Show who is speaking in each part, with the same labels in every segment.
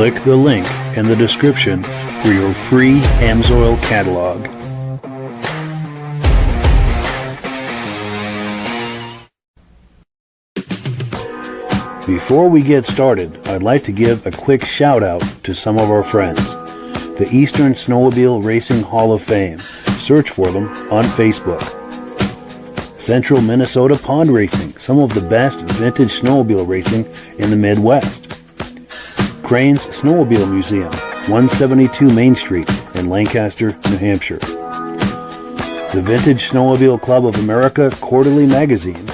Speaker 1: Click the link in the description for your free Amsoil catalog. Before we get started, I'd like to give a quick shout out to some of our friends. The Eastern Snowmobile Racing Hall of Fame. Search for them on Facebook. Central Minnesota Pond Racing, some of the best vintage snowmobile racing in the Midwest. Crane's Snowmobile Museum, 172 Main Street in Lancaster, New Hampshire. The Vintage Snowmobile Club of America Quarterly Magazine.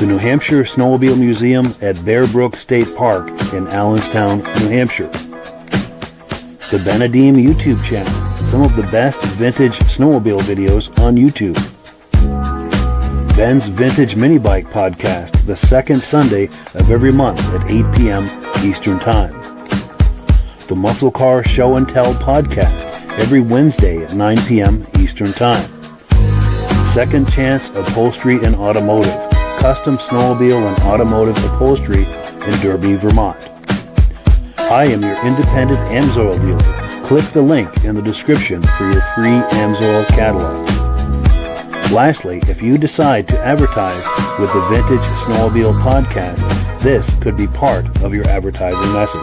Speaker 1: The New Hampshire Snowmobile Museum at Bear Brook State Park in Allenstown, New Hampshire. The Benedeem YouTube channel, some of the best vintage snowmobile videos on YouTube. Ben's Vintage Mini Bike Podcast, the second Sunday of every month at 8 p.m. Eastern Time. The Muscle Car Show and Tell Podcast, every Wednesday at 9 p.m. Eastern Time. Second Chance Upholstery and Automotive, custom snowmobile and automotive upholstery in Derby, Vermont. I am your independent Amsoil dealer. Click the link in the description for your free Amsoil catalog. Lastly, if you decide to advertise with the Vintage Snowmobile Podcast, this could be part of your advertising message.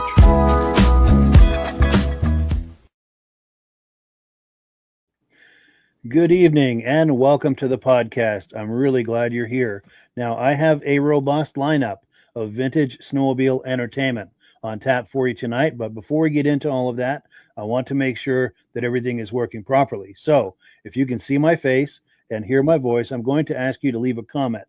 Speaker 1: Good evening and welcome to the podcast. I'm really glad you're here. Now, I have a robust lineup of vintage snowmobile entertainment on tap for you tonight, but before we get into all of that, I want to make sure that everything is working properly. So, if you can see my face and hear my voice, I'm going to ask you to leave a comment.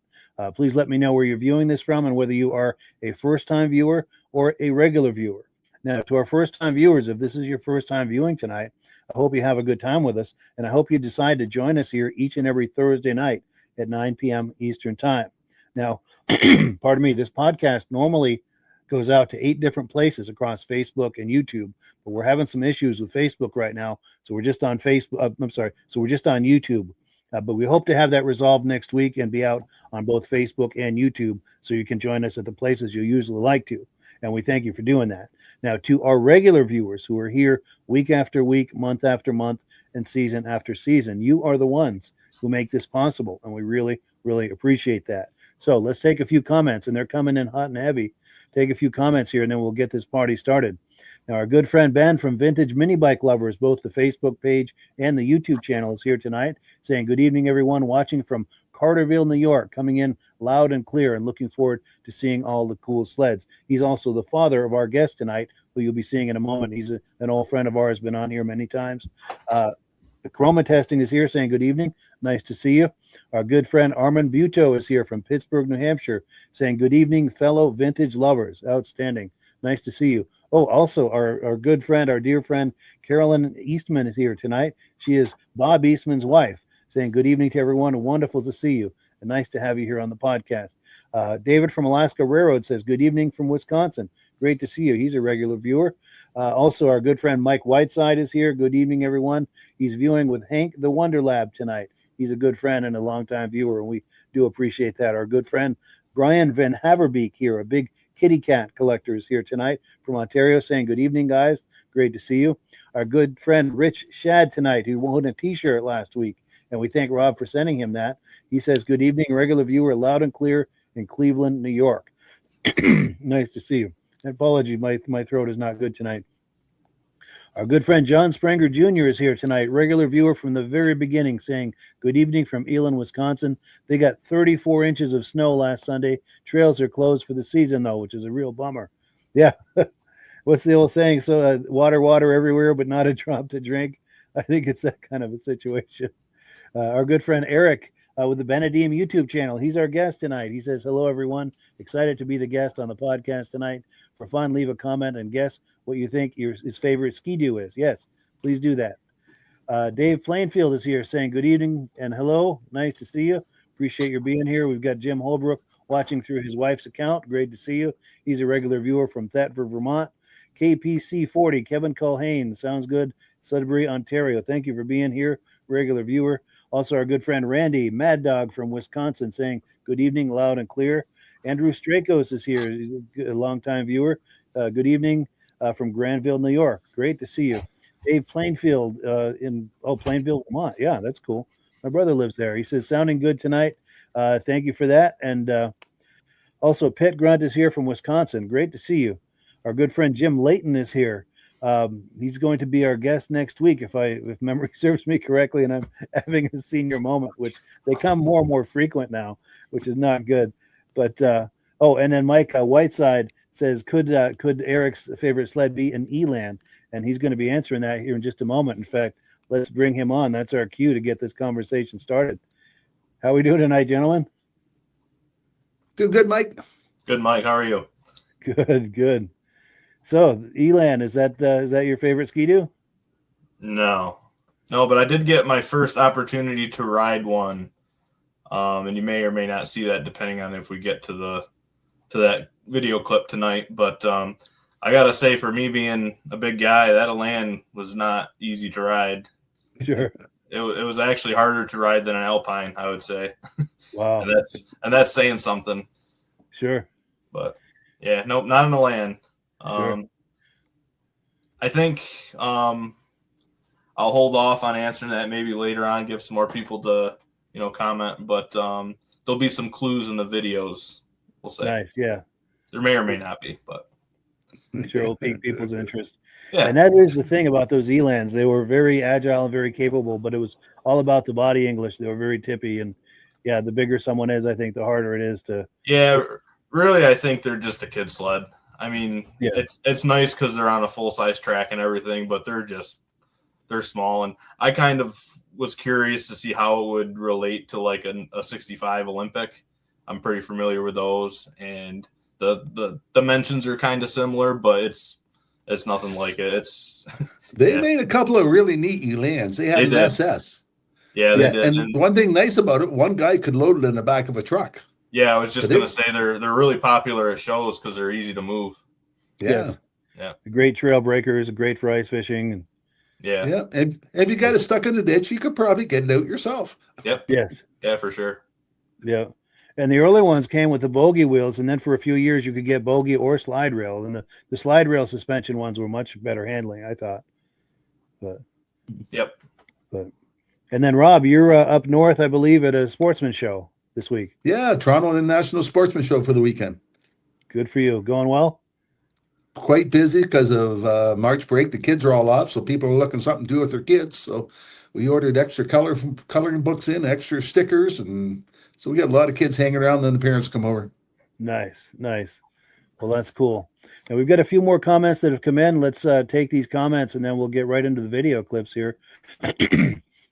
Speaker 1: Please let me know where you're viewing this from and whether you are a first-time viewer or a regular viewer. Now, to our first-time viewers, if this is your first time viewing tonight, I hope you have a good time with us, and I hope you decide to join us here each and every Thursday night at 9 p.m. Eastern Time. Now, pardon me, this podcast normally goes out to 8 different places across Facebook and YouTube, but we're having some issues with Facebook right now, so we're just on Facebook. So we're just on YouTube. But we hope to have that resolved next week and be out on both Facebook and YouTube so you can join us at the places you usually like to. And we thank you for doing that. Now, to our regular viewers who are here week after week, month after month, and season after season, you are the ones who make this possible. And we really, really appreciate that. So let's take a few comments, and they're coming in hot and heavy. Take a few comments here, and then we'll get this party started. Now, our good friend Ben from Vintage Mini Bike Lovers, both the Facebook page and the YouTube channel, is here tonight, saying, good evening, everyone, watching from Carterville, New York, coming in loud and clear and looking forward to seeing all the cool sleds. He's also the father of our guest tonight, who you'll be seeing in a moment. He's an old friend of ours, been on here many times. The Chroma Testing is here, saying, good evening. Nice to see you. Our good friend Armand Buto is here from Pittsburgh, New Hampshire, saying, good evening, fellow vintage lovers. Outstanding. Nice to see you. Oh, also, our good friend, our dear friend, Carolyn Eastman is here tonight. She is Bob Eastman's wife, saying good evening to everyone. Wonderful to see you, and nice to have you here on the podcast. David from Alaska Railroad says, good evening from Wisconsin. Great to see you. He's a regular viewer. Also, our good friend Mike Whiteside is here. Good evening, everyone. He's viewing with Hank the Wonder Lab tonight. He's a good friend and a longtime viewer, and we do appreciate that. Our good friend Brian Van Haverbeek here, a big kitty cat collector, is here tonight from Ontario, saying good evening, guys. Great to see you. Our good friend Rich Shad tonight, who won a t-shirt last week, and we thank Rob for sending him that. He says good evening, regular viewer, loud and clear in Cleveland, New York. Nice to see you. Apology, my throat is not good tonight. Our good friend John Spranger Jr. is here tonight, regular viewer from the very beginning, saying good evening from Elon, Wisconsin. They got 34 inches of snow last Sunday. Trails are closed for the season, though, which is a real bummer. Yeah. What's the old saying? So water everywhere, but not a drop to drink. I think it's that kind of a situation. Our good friend Eric with the Benedeem YouTube channel. He's our guest tonight. He says, hello, everyone. Excited to be the guest on the podcast tonight. For fun, leave a comment and guess what you think his favorite ski-doo is. Yes, please do that. Dave Plainfield is here saying good evening and hello. Nice to see you. Appreciate your being here. We've got Jim Holbrook watching through his wife's account. Great to see you. He's a regular viewer from Thetford, Vermont. KPC40, Kevin Culhane. Sounds good. Sudbury, Ontario. Thank you for being here, regular viewer. Also, our good friend Randy Mad Dog from Wisconsin saying good evening, loud and clear. Andrew Strakos is here. He's a longtime viewer. Good evening from Granville, New York. Great to see you. Dave Plainfield Plainfield, Vermont. Yeah, that's cool. My brother lives there. He says, sounding good tonight. Thank you for that. And also, Pitt Grunt is here from Wisconsin. Great to see you. Our good friend Jim Layton is here. He's going to be our guest next week, if memory serves me correctly, and I'm having a senior moment, which they come more and more frequent now, which is not good. But and then Mike Whiteside says, could Eric's favorite sled be an Elan? And he's going to be answering that here in just a moment. In fact, let's bring him on. That's our cue to get this conversation started. How are we doing tonight, gentlemen?
Speaker 2: Doing good, Mike.
Speaker 3: Good, Mike. How are you?
Speaker 1: Good. So, Elan, is that your favorite Ski-Doo?
Speaker 3: No, but I did get my first opportunity to ride one, and you may or may not see that depending on if we get to that video clip tonight. But I gotta say, for me being a big guy, that Elan was not easy to ride.
Speaker 1: Sure.
Speaker 3: It was actually harder to ride than an Alpine, I would say.
Speaker 1: Wow.
Speaker 3: and that's saying something.
Speaker 1: Sure.
Speaker 3: But yeah, nope, not an Elan.
Speaker 1: Sure.
Speaker 3: I think I'll hold off on answering that maybe later on, give some more people to comment. But there'll be some clues in the videos. We'll say.
Speaker 1: Nice. Yeah.
Speaker 3: There may or may not be, but
Speaker 1: sure will pique people's interest.
Speaker 3: Yeah.
Speaker 1: And that is the thing about those Elans. They were very agile and very capable, but it was all about the body English. They were very tippy, and yeah, the bigger someone is, I think the harder it is to.
Speaker 3: Yeah, really, I think they're just a kid sled. I mean,
Speaker 1: yeah.
Speaker 3: It's nice because they're on a full size track and everything, but they're small. And I kind of was curious to see how it would relate to like a 65 Olympic. I'm pretty familiar with those, and the dimensions are kind of similar, but it's nothing like it.
Speaker 2: They made a couple of really neat Elans. They had an SS.
Speaker 3: Yeah, they did.
Speaker 2: And one thing nice about it, one guy could load it in the back of a truck.
Speaker 3: Yeah, I was just going to say they're really popular at shows because they're easy to move.
Speaker 2: Yeah.
Speaker 1: Great trail breakers, great for ice fishing. And
Speaker 2: yeah. And if you got it stuck in the ditch, you could probably get it out yourself.
Speaker 3: Yep.
Speaker 1: Yes.
Speaker 3: Yeah, for sure.
Speaker 1: Yeah. And the early ones came with the bogey wheels, and then for a few years you could get bogey or slide rail. And the slide rail suspension ones were much better handling, I thought. But and then Rob, you're up north, I believe, at a sportsman show this week.
Speaker 2: Yeah, Toronto International Sportsman Show for the weekend.
Speaker 1: Good for you. Going well?
Speaker 2: Quite busy because of March break. The kids are all off, so people are looking for something to do with their kids. So we ordered extra coloring books in, extra stickers, and so we got a lot of kids hanging around, then the parents come over.
Speaker 1: Nice. Well, that's cool. Now, we've got a few more comments that have come in. Let's take these comments, and then we'll get right into the video clips here.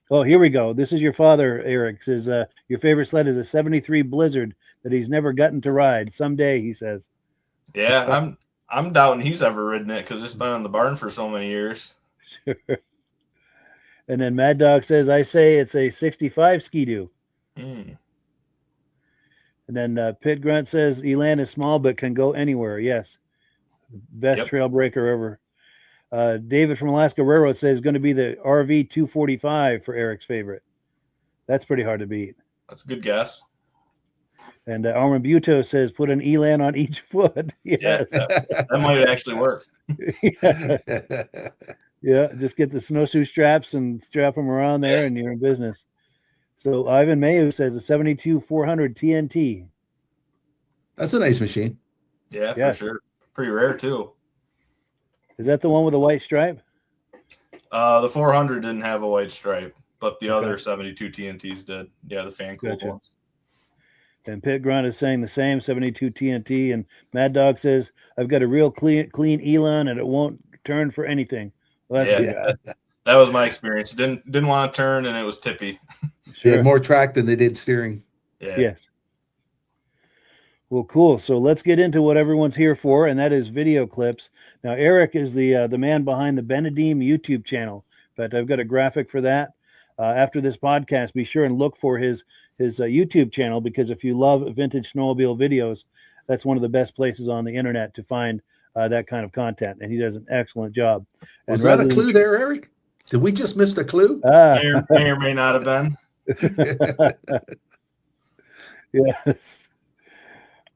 Speaker 1: Oh, here we go. This is your father, Eric. Says, your favorite sled is a 73 Blizzard that he's never gotten to ride. Someday, he says.
Speaker 3: Yeah, I'm doubting he's ever ridden it because it's been in the barn for so many years.
Speaker 1: Sure. And then Mad Dog says, I say it's a 65 Ski-Doo. And then Pit Grunt says, Elan is small but can go anywhere. Yes. Best trail breaker ever. David from Alaska Railroad says it's going to be the RV 245 for Eric's favorite. That's pretty hard to beat.
Speaker 3: That's a good guess.
Speaker 1: And Armin Buto says put an Elan on each foot. Yes.
Speaker 3: Yeah, that might actually work.
Speaker 1: Yeah, just get the snowshoe straps and strap them around there and you're in business. So Ivan Mayu says a 72-400 TNT.
Speaker 2: That's a nice machine.
Speaker 3: Yeah, for sure. Pretty rare too.
Speaker 1: Is that the one with the white stripe?
Speaker 3: The 400 didn't have a white stripe, but the other 72 TNTs did. Yeah, the fan cooled ones.
Speaker 1: And Pit Grunt is saying the same, 72 TNT. And Mad Dog says, I've got a real clean Elan and it won't turn for anything. Well, that's
Speaker 3: that was my experience. Didn't want to turn and it was tippy.
Speaker 2: They had more track than they did steering.
Speaker 3: Yeah.
Speaker 1: Yes. Well, cool. So let's get into what everyone's here for, and that is video clips. Now, Eric is the man behind the Benedeem YouTube channel. But I've got a graphic for that. After this podcast, be sure and look for his YouTube channel, because if you love vintage snowmobile videos, that's one of the best places on the internet to find that kind of content, and he does an excellent job.
Speaker 2: Was that a clue there, Eric? Did we just miss the clue?
Speaker 3: May or may not have been.
Speaker 1: Yes.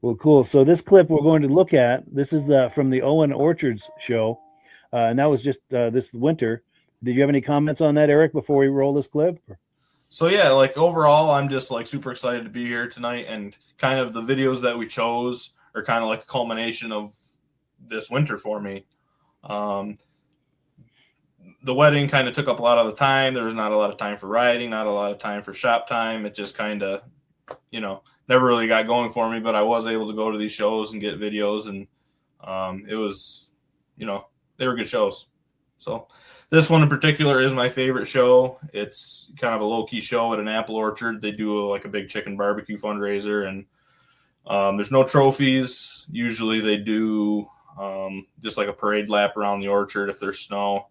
Speaker 1: Well, cool. So this clip we're going to look at, this is from the Owen Orchards show, and that was just this winter. Did you have any comments on that, Eric, before we roll this clip?
Speaker 3: So yeah, like overall, I'm just like super excited to be here tonight, and kind of the videos that we chose are kind of like a culmination of this winter for me. The wedding kind of took up a lot of the time. There was not a lot of time for riding, not a lot of time for shop time. It just kind of, never really got going for me, but I was able to go to these shows and get videos, and it was, they were good shows. So this one in particular is my favorite show. It's kind of a low-key show at an apple orchard. They do like a big chicken barbecue fundraiser, and there's no trophies. Usually they do just like a parade lap around the orchard if there's snow.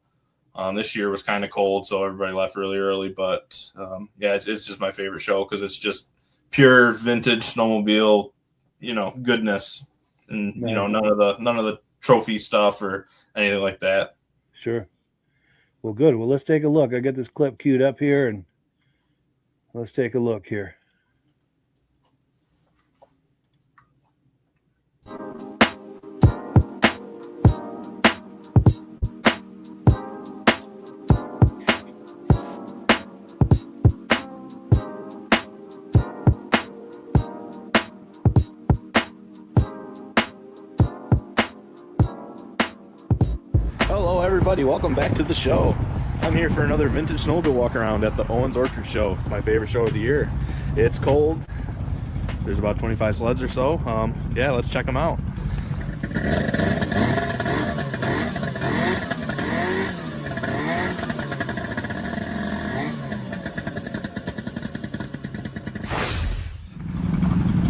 Speaker 3: This year was kind of cold, so everybody left really early. But it's just my favorite show because it's just pure vintage snowmobile, goodness, and none of the trophy stuff or anything like that.
Speaker 1: Sure. Well, good. Well, let's take a look. I got this clip queued up here, and let's take a look here.
Speaker 4: Hello everybody, welcome back to the show. I'm here for another vintage snowmobile walk around at the Owens Orchard show. It's my favorite show of the year. It's cold. There's about 25 sleds or so. Let's check them out.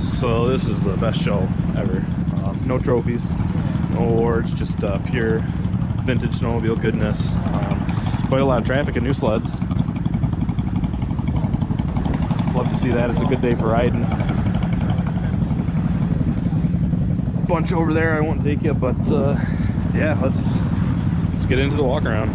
Speaker 4: So this is the best show ever. No trophies, no awards, just pure vintage snowmobile goodness. Quite a lot of traffic and new sleds. Love to see that. It's a good day for riding. Bunch over there, I won't take you, but let's get into the walk around.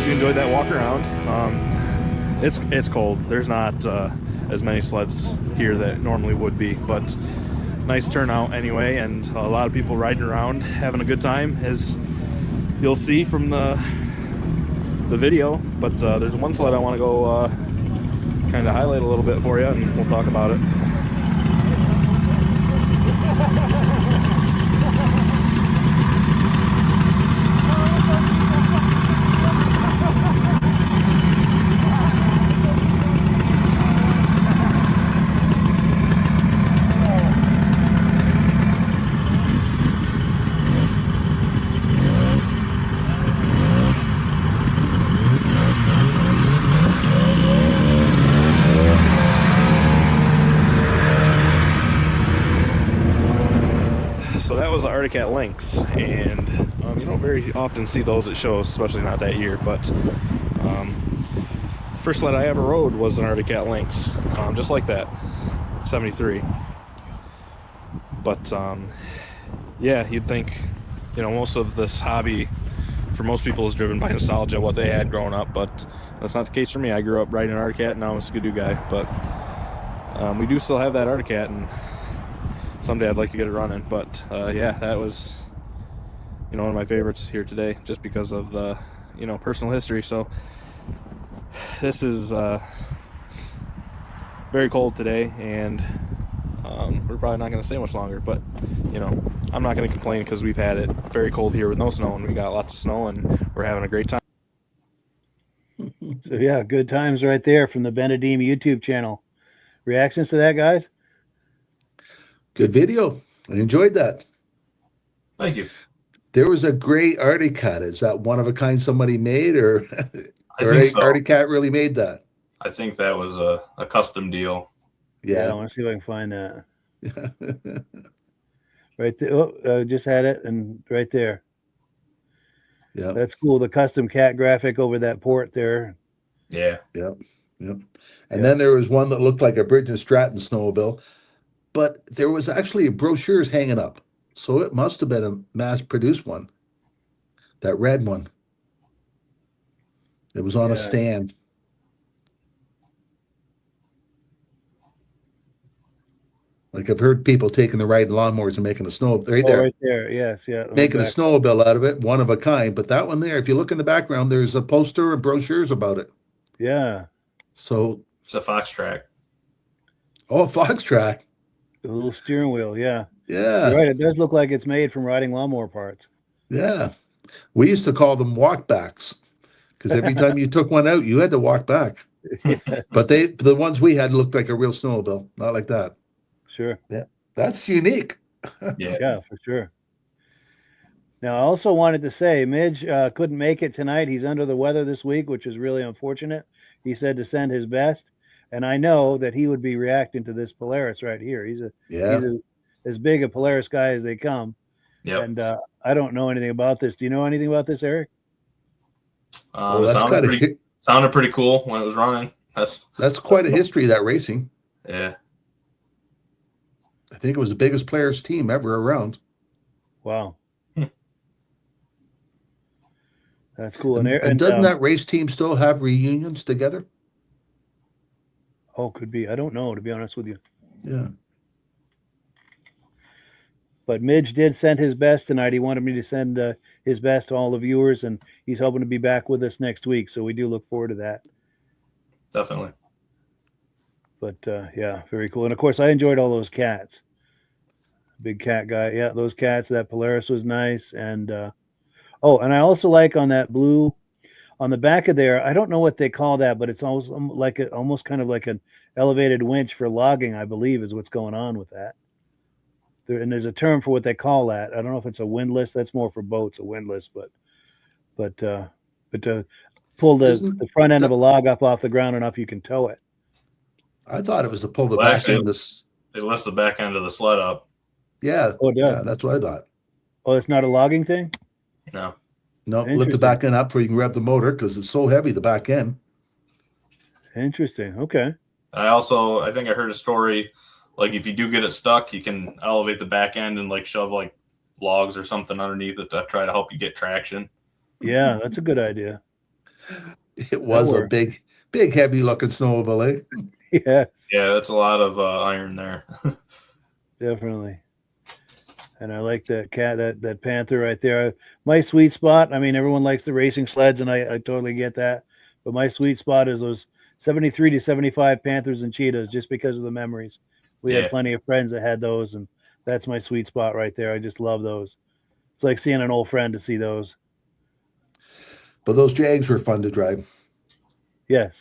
Speaker 4: you enjoyed that walk around. It's cold. There's not as many sleds here that normally would be, but nice turnout anyway, and a lot of people riding around having a good time, as you'll see from the video. But there's one sled I want to go kind of highlight a little bit for you, and we'll talk about it. So that was the Arctic Cat Lynx, and you don't very often see those at shows, especially not that year. But first sled I ever rode was an Arctic Cat Lynx, just like that, 73. But yeah, you'd think, most of this hobby for most people is driven by nostalgia, what they had growing up, but that's not the case for me. I grew up riding an Arctic Cat, and now I'm a Skidoo guy. But we do still have that Arctic Cat, and someday I'd like to get it running. But yeah, that was one of my favorites here today, just because of the personal history. So this is very cold today, and we're probably not going to stay much longer, but I'm not going to complain, because we've had it very cold here with no snow, and we got lots of snow, and we're having a great time.
Speaker 1: So yeah, good times right there from the Benedeem YouTube channel. Reactions to that, guys?
Speaker 2: Good video. I enjoyed that.
Speaker 3: Thank you.
Speaker 2: There was a great Arctic Cat. Is that one of a kind somebody made, or
Speaker 3: I think so.
Speaker 2: Arctic Cat really made that?
Speaker 3: I think that was a custom deal.
Speaker 1: Yeah, I
Speaker 2: Yeah.
Speaker 1: want to see if I can find that. Right there. Oh, just had it, and right there.
Speaker 2: Yeah.
Speaker 1: That's cool. The custom cat graphic over that port there.
Speaker 3: Yeah.
Speaker 2: Yep. And then there was one that looked like a Bridget Stratton snowmobile, but there was actually brochures hanging up. So it must have been a mass-produced one. That red one. It was on a
Speaker 1: Yeah.
Speaker 2: stand. Like, I've heard people taking the riding lawnmowers and making a snow right
Speaker 1: Oh,
Speaker 2: there,
Speaker 1: right there. Yes, yeah. on the
Speaker 2: making a
Speaker 1: back.
Speaker 2: snowmobile out of it, one of a kind. But that one there, if you look in the background, there's a poster and brochures about it.
Speaker 1: Yeah.
Speaker 2: So,
Speaker 3: It's a fox track.
Speaker 2: a Fox track.
Speaker 1: The little steering wheel. Yeah.
Speaker 2: Yeah.
Speaker 1: You're right. It does look like it's made from riding lawnmower parts.
Speaker 2: Yeah. We used to call them walkbacks, because every time you took one out, you had to walk back. But the ones we had looked like a real snowmobile, not like that.
Speaker 1: Sure.
Speaker 2: That's unique.
Speaker 3: Yeah.
Speaker 1: Yeah, for sure. Now, I also wanted to say, Midge couldn't make it tonight. He's under the weather this week, which is really unfortunate. He said to send his best, and I know that he would be reacting to this Polaris right here. He's as big a Polaris guy as they come.
Speaker 3: Yep.
Speaker 1: And I don't know anything about this. Do you know anything about this, Eric?
Speaker 2: Well,
Speaker 3: It
Speaker 2: that's
Speaker 3: sounded pretty cool when it was running.
Speaker 2: that's quite a history, that racing.
Speaker 3: Yeah.
Speaker 2: I think it was the biggest Polaris team ever around.
Speaker 1: Wow. That's cool.
Speaker 2: And doesn't that race team still have reunions together?
Speaker 1: Oh, could be. I don't know, to be honest with you.
Speaker 2: Yeah.
Speaker 1: But Midge did send his best tonight. He wanted me to send his best to all the viewers, and he's hoping to be back with us next week. So we do look forward to that.
Speaker 3: Definitely.
Speaker 1: But yeah, very cool. And of course, I enjoyed all those cats. Big cat guy. Yeah, those cats. That Polaris was nice. And oh, and I also like on that blue, on the back of there, I don't know what they call that, but it's almost like almost kind of like an elevated winch for logging, I believe, is what's going on with that. And there's a term for what they call that. I don't know if it's a windlass. That's more for boats, a windlass. But to pull the front end of a log up off the ground enough you can tow it.
Speaker 2: I thought it was to pull the
Speaker 3: Well,
Speaker 2: back
Speaker 3: actually,
Speaker 2: end of this.
Speaker 3: It lifts the back end of the sled up.
Speaker 2: Yeah.
Speaker 1: Oh, it does.
Speaker 2: Yeah, that's what I thought.
Speaker 1: Oh, it's not a logging thing?
Speaker 3: No.
Speaker 2: No, lift the
Speaker 1: Interesting.
Speaker 2: back end up so you can rev the motor, because it's so heavy, the back end.
Speaker 1: Interesting. Okay.
Speaker 3: I think I heard a story, like if you do get it stuck, you can elevate the back end and like shove like logs or something underneath it to try to help you get traction.
Speaker 1: Yeah, that's a good idea.
Speaker 2: It was a
Speaker 1: worked.
Speaker 2: big, heavy looking snowmobile, eh?
Speaker 1: Yes,
Speaker 3: Yeah, that's a lot of iron there.
Speaker 1: definitely. And I like that Panther right there. My sweet spot, I mean, everyone likes the racing sleds, and I totally get that. But my sweet spot is those 73 to 75 Panthers and Cheetahs, just because of the memories. We
Speaker 3: Yeah.
Speaker 1: had plenty of friends that had those, and that's my sweet spot right there. I just love those. It's like seeing an old friend to see those.
Speaker 2: But those Jags were fun to drive.
Speaker 1: Yes.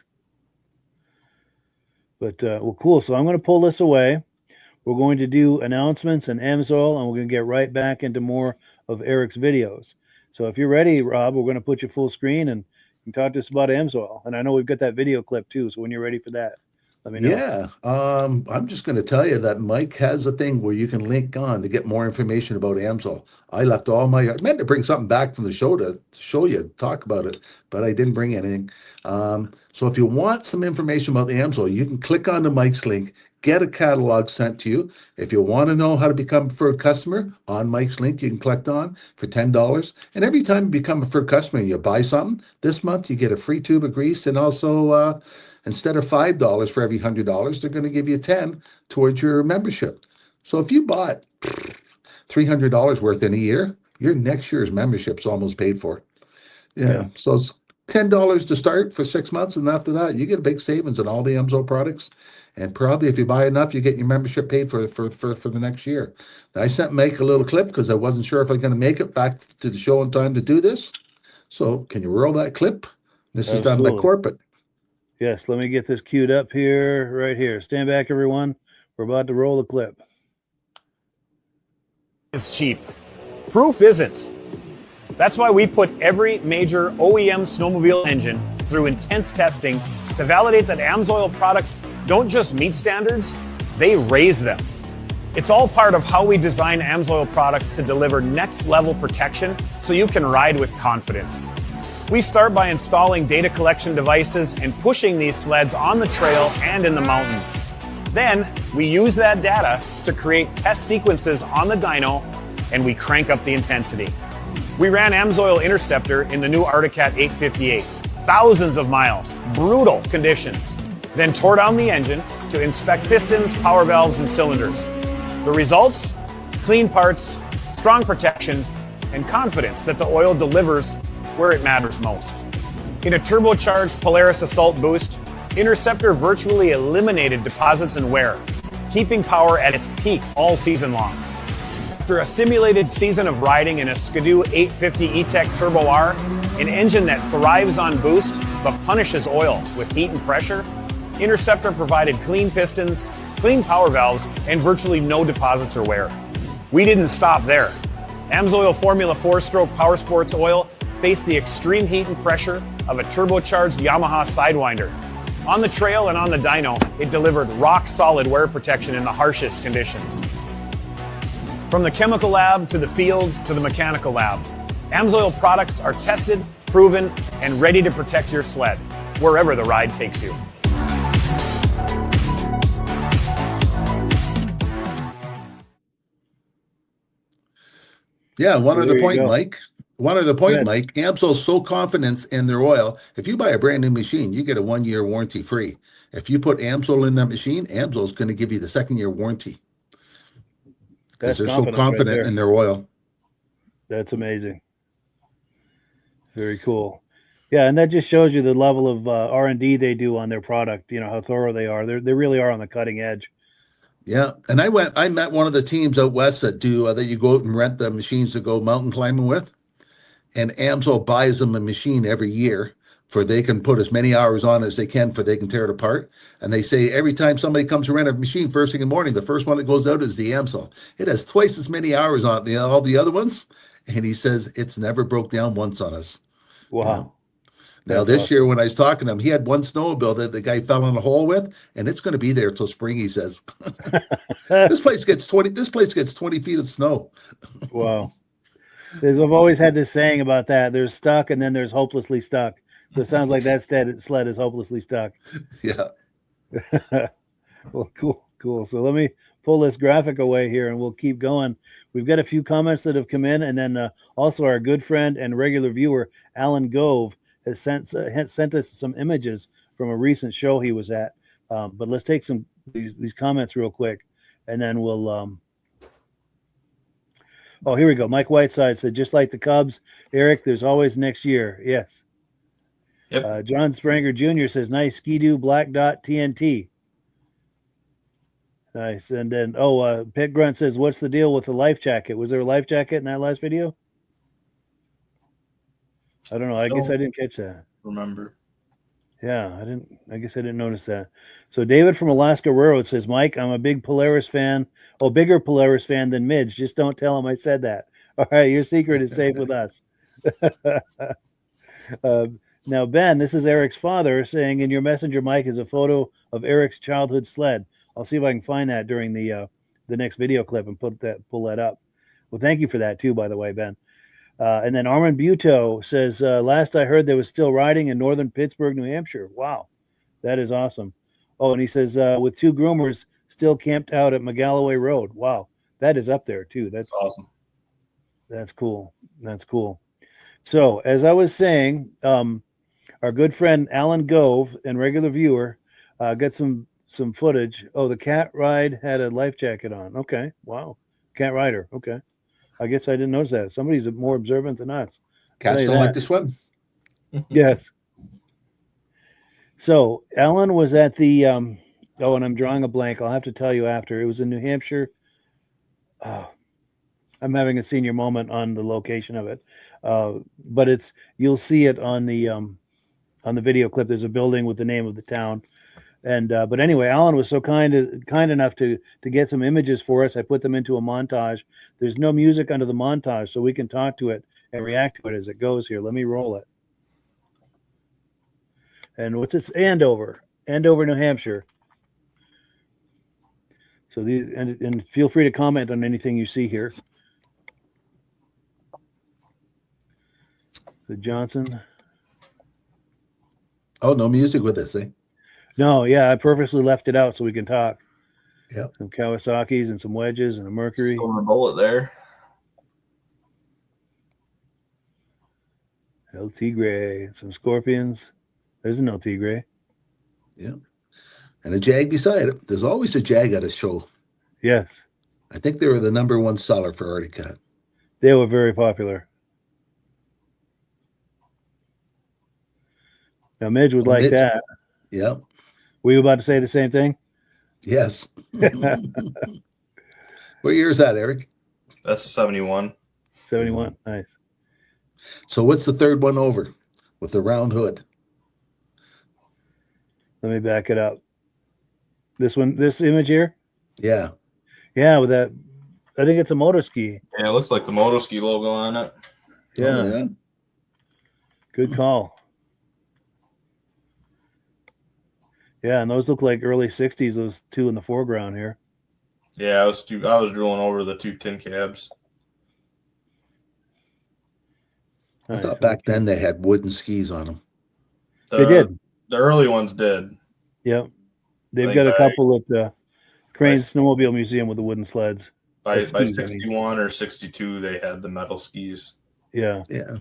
Speaker 1: But, well, cool. So I'm going to pull this away. We're going to do announcements and AMSOIL, and we're going to get right back into more of Eric's videos. So if you're ready, Rob, we're going to put you full screen and talk to us about AMSOIL. And I know we've got that video clip too. So when you're ready for that, let me know.
Speaker 2: Yeah. I'm just going to tell you that Mike has a thing where you can link on to get more information about AMSOIL. I meant to bring something back from the show to show you, talk about it, but I didn't bring anything. So if you want some information about the AMSOIL, you can click on the Mike's link, get a catalog sent to you. If you want to know how to become a preferred customer, on Mike's link, you can click on for $10. And every time you become a preferred customer and you buy something, this month you get a free tube of grease, and also instead of $5 for every $100, they're going to give you 10 towards your membership. So if you bought $300 worth in a year, your next year's membership's almost paid for. Yeah. So it's $10 to start for 6 months, and after that, you get a big savings on all the AMSOIL products. And probably if you buy enough, you get your membership paid for the next year. Now, I sent Mike a little clip because I wasn't sure if I was going to make it back to the show in time to do this. So can you roll that clip? This is done by Corporate.
Speaker 1: Yes, let me get this queued up here, right here. Stand back, everyone. We're about to roll the clip.
Speaker 5: It's cheap. Proof isn't. That's why we put every major OEM snowmobile engine through intense testing to validate that AMSOIL products don't just meet standards, they raise them. It's all part of how we design AMSOIL products to deliver next level protection so you can ride with confidence. We start by installing data collection devices and pushing these sleds on the trail and in the mountains. Then we use that data to create test sequences on the dyno, and we crank up the intensity. We ran AMSOIL Interceptor in the new Arctic 858. Thousands of miles, brutal conditions. Then tore down the engine to inspect pistons, power valves, and cylinders. The results? Clean parts, strong protection, and confidence that the oil delivers where it matters most. In a turbocharged Polaris Assault Boost, Interceptor virtually eliminated deposits and wear, keeping power at its peak all season long. After a simulated season of riding in a Skidoo 850 E-Tech Turbo R, an engine that thrives on boost but punishes oil with heat and pressure, Interceptor provided clean pistons, clean power valves, and virtually no deposits or wear. We didn't stop there. AMSOIL Formula 4-stroke Power Sports oil faced the extreme heat and pressure of a turbocharged Yamaha Sidewinder. On the trail and on the dyno, it delivered rock-solid wear protection in the harshest conditions. From the chemical lab to the field to the mechanical lab, AMSOIL products are tested, proven, and ready to protect your sled, wherever the ride takes you.
Speaker 2: Yeah, one other point,
Speaker 1: go.
Speaker 2: Mike. AMSOIL's so confident in their oil. If you buy a brand new machine, you get a 1-year warranty free. If you put AMSOIL in that machine, AMSOIL's going to give you the 2nd-year warranty. Because they're so confident in their oil.
Speaker 1: That's amazing. Very cool. Yeah, and that just shows you the level of R&D they do on their product. You know how thorough they are. They really are on the cutting edge.
Speaker 2: Yeah, and I met one of the teams out west that you go out and rent the machines to go mountain climbing with, and AMSOIL buys them a machine every year for they can put as many hours on as they can for they can tear it apart. And they say every time somebody comes to rent a machine first thing in the morning, the first one that goes out is the AMSOIL. It has twice as many hours on it, all the other ones, and he says it's never broke down once on us.
Speaker 1: Wow.
Speaker 2: Now, this year when I was talking to him, he had one snowmobile that the guy fell in a hole with, and it's going to be there till spring, he says. This place gets 20 feet of snow.
Speaker 1: Wow. I've always had this saying about that. There's stuck and then there's hopelessly stuck. So it sounds like that sled is hopelessly stuck.
Speaker 2: Yeah.
Speaker 1: Well, cool. So let me pull this graphic away here and we'll keep going. We've got a few comments that have come in, and then also our good friend and regular viewer, Alan Gove, has sent us some images from a recent show he was at. But let's take these comments real quick, and then we'll. Oh, here we go. Mike Whiteside said, just like the Cubs, Eric, there's always next year. Yes.
Speaker 3: Yep.
Speaker 1: John Spranger Jr. says, nice Ski-Doo Black Dot TNT. Nice. And then, Pit Grunt says, what's the deal with the life jacket? Was there a life jacket in that last video? I don't know. I guess I didn't catch that.
Speaker 3: Remember.
Speaker 1: Yeah, I guess I didn't notice that. So David from Alaska Railroad says, Mike, I'm a big Polaris fan. Oh, bigger Polaris fan than Midge. Just don't tell him I said that. All right, your secret is safe with us. Now, Ben, this is Eric's father saying, in your messenger, Mike, is a photo of Eric's childhood sled. I'll see if I can find that during the next video clip and pull that up. Well, thank you for that too, by the way, Ben. And then Armand Buteau says, last I heard there was still riding in northern Pittsburgh, New Hampshire. Wow, that is awesome. Oh, and he says, with 2 groomers still camped out at McGalloway Road. Wow, that is up there too. That's
Speaker 3: awesome.
Speaker 1: That's cool. That's cool. So as I was saying, our good friend Alan Gove and regular viewer got some footage. Oh, the cat ride had a life jacket on. Okay, wow, cat rider. Okay. I guess I didn't notice that. Somebody's more observant than us.
Speaker 2: Cats don't like to swim.
Speaker 1: Yes. So Alan was at the and I'm drawing a blank. I'll have to tell you after. It was in New Hampshire. I'm having a senior moment on the location of it. But you'll see it on the video clip. There's a building with the name of the town. And but anyway, Alan was so kind enough to get some images for us. I put them into a montage. There's no music under the montage, so we can talk to it and react to it as it goes here. Let me roll it. And what's this? Andover, New Hampshire. So these and feel free to comment on anything you see here. The Johnson.
Speaker 2: Oh, no music with this, eh?
Speaker 1: No, yeah, I purposely left it out so we can talk.
Speaker 2: Yeah.
Speaker 1: Some Kawasaki's and some wedges and a Mercury.
Speaker 3: Silver bullet there.
Speaker 1: LT Gray, some Scorpions. There's an LT Gray.
Speaker 2: Yeah. And a Jag beside it. There's always a Jag at a show.
Speaker 1: Yes.
Speaker 2: I think they were the #1 seller for Arctic Cat.
Speaker 1: They were very popular. Now, Midge would like that.
Speaker 2: Yeah.
Speaker 1: Were you about to say the same thing?
Speaker 2: Yes. What year is that, Eric?
Speaker 3: That's 71.
Speaker 1: 71. Nice.
Speaker 2: So what's the third one over with the round hood?
Speaker 1: Let me back it up. This image here?
Speaker 2: Yeah.
Speaker 1: Yeah, with that. I think it's a motor ski.
Speaker 3: Yeah, it looks like the moto ski logo on it.
Speaker 1: Yeah.
Speaker 2: Oh, yeah.
Speaker 1: Good call. Yeah, and those look like early 60s, those two in the foreground here.
Speaker 3: Yeah, I was drilling over the 2 tin cabs.
Speaker 2: I thought back then they had wooden skis on them.
Speaker 1: They did.
Speaker 3: The early ones did.
Speaker 1: Yep. They've got a couple at the Crane Snowmobile Museum with the wooden sleds.
Speaker 3: By 61 or 62, they had the metal skis.
Speaker 1: Yeah.
Speaker 2: Yeah.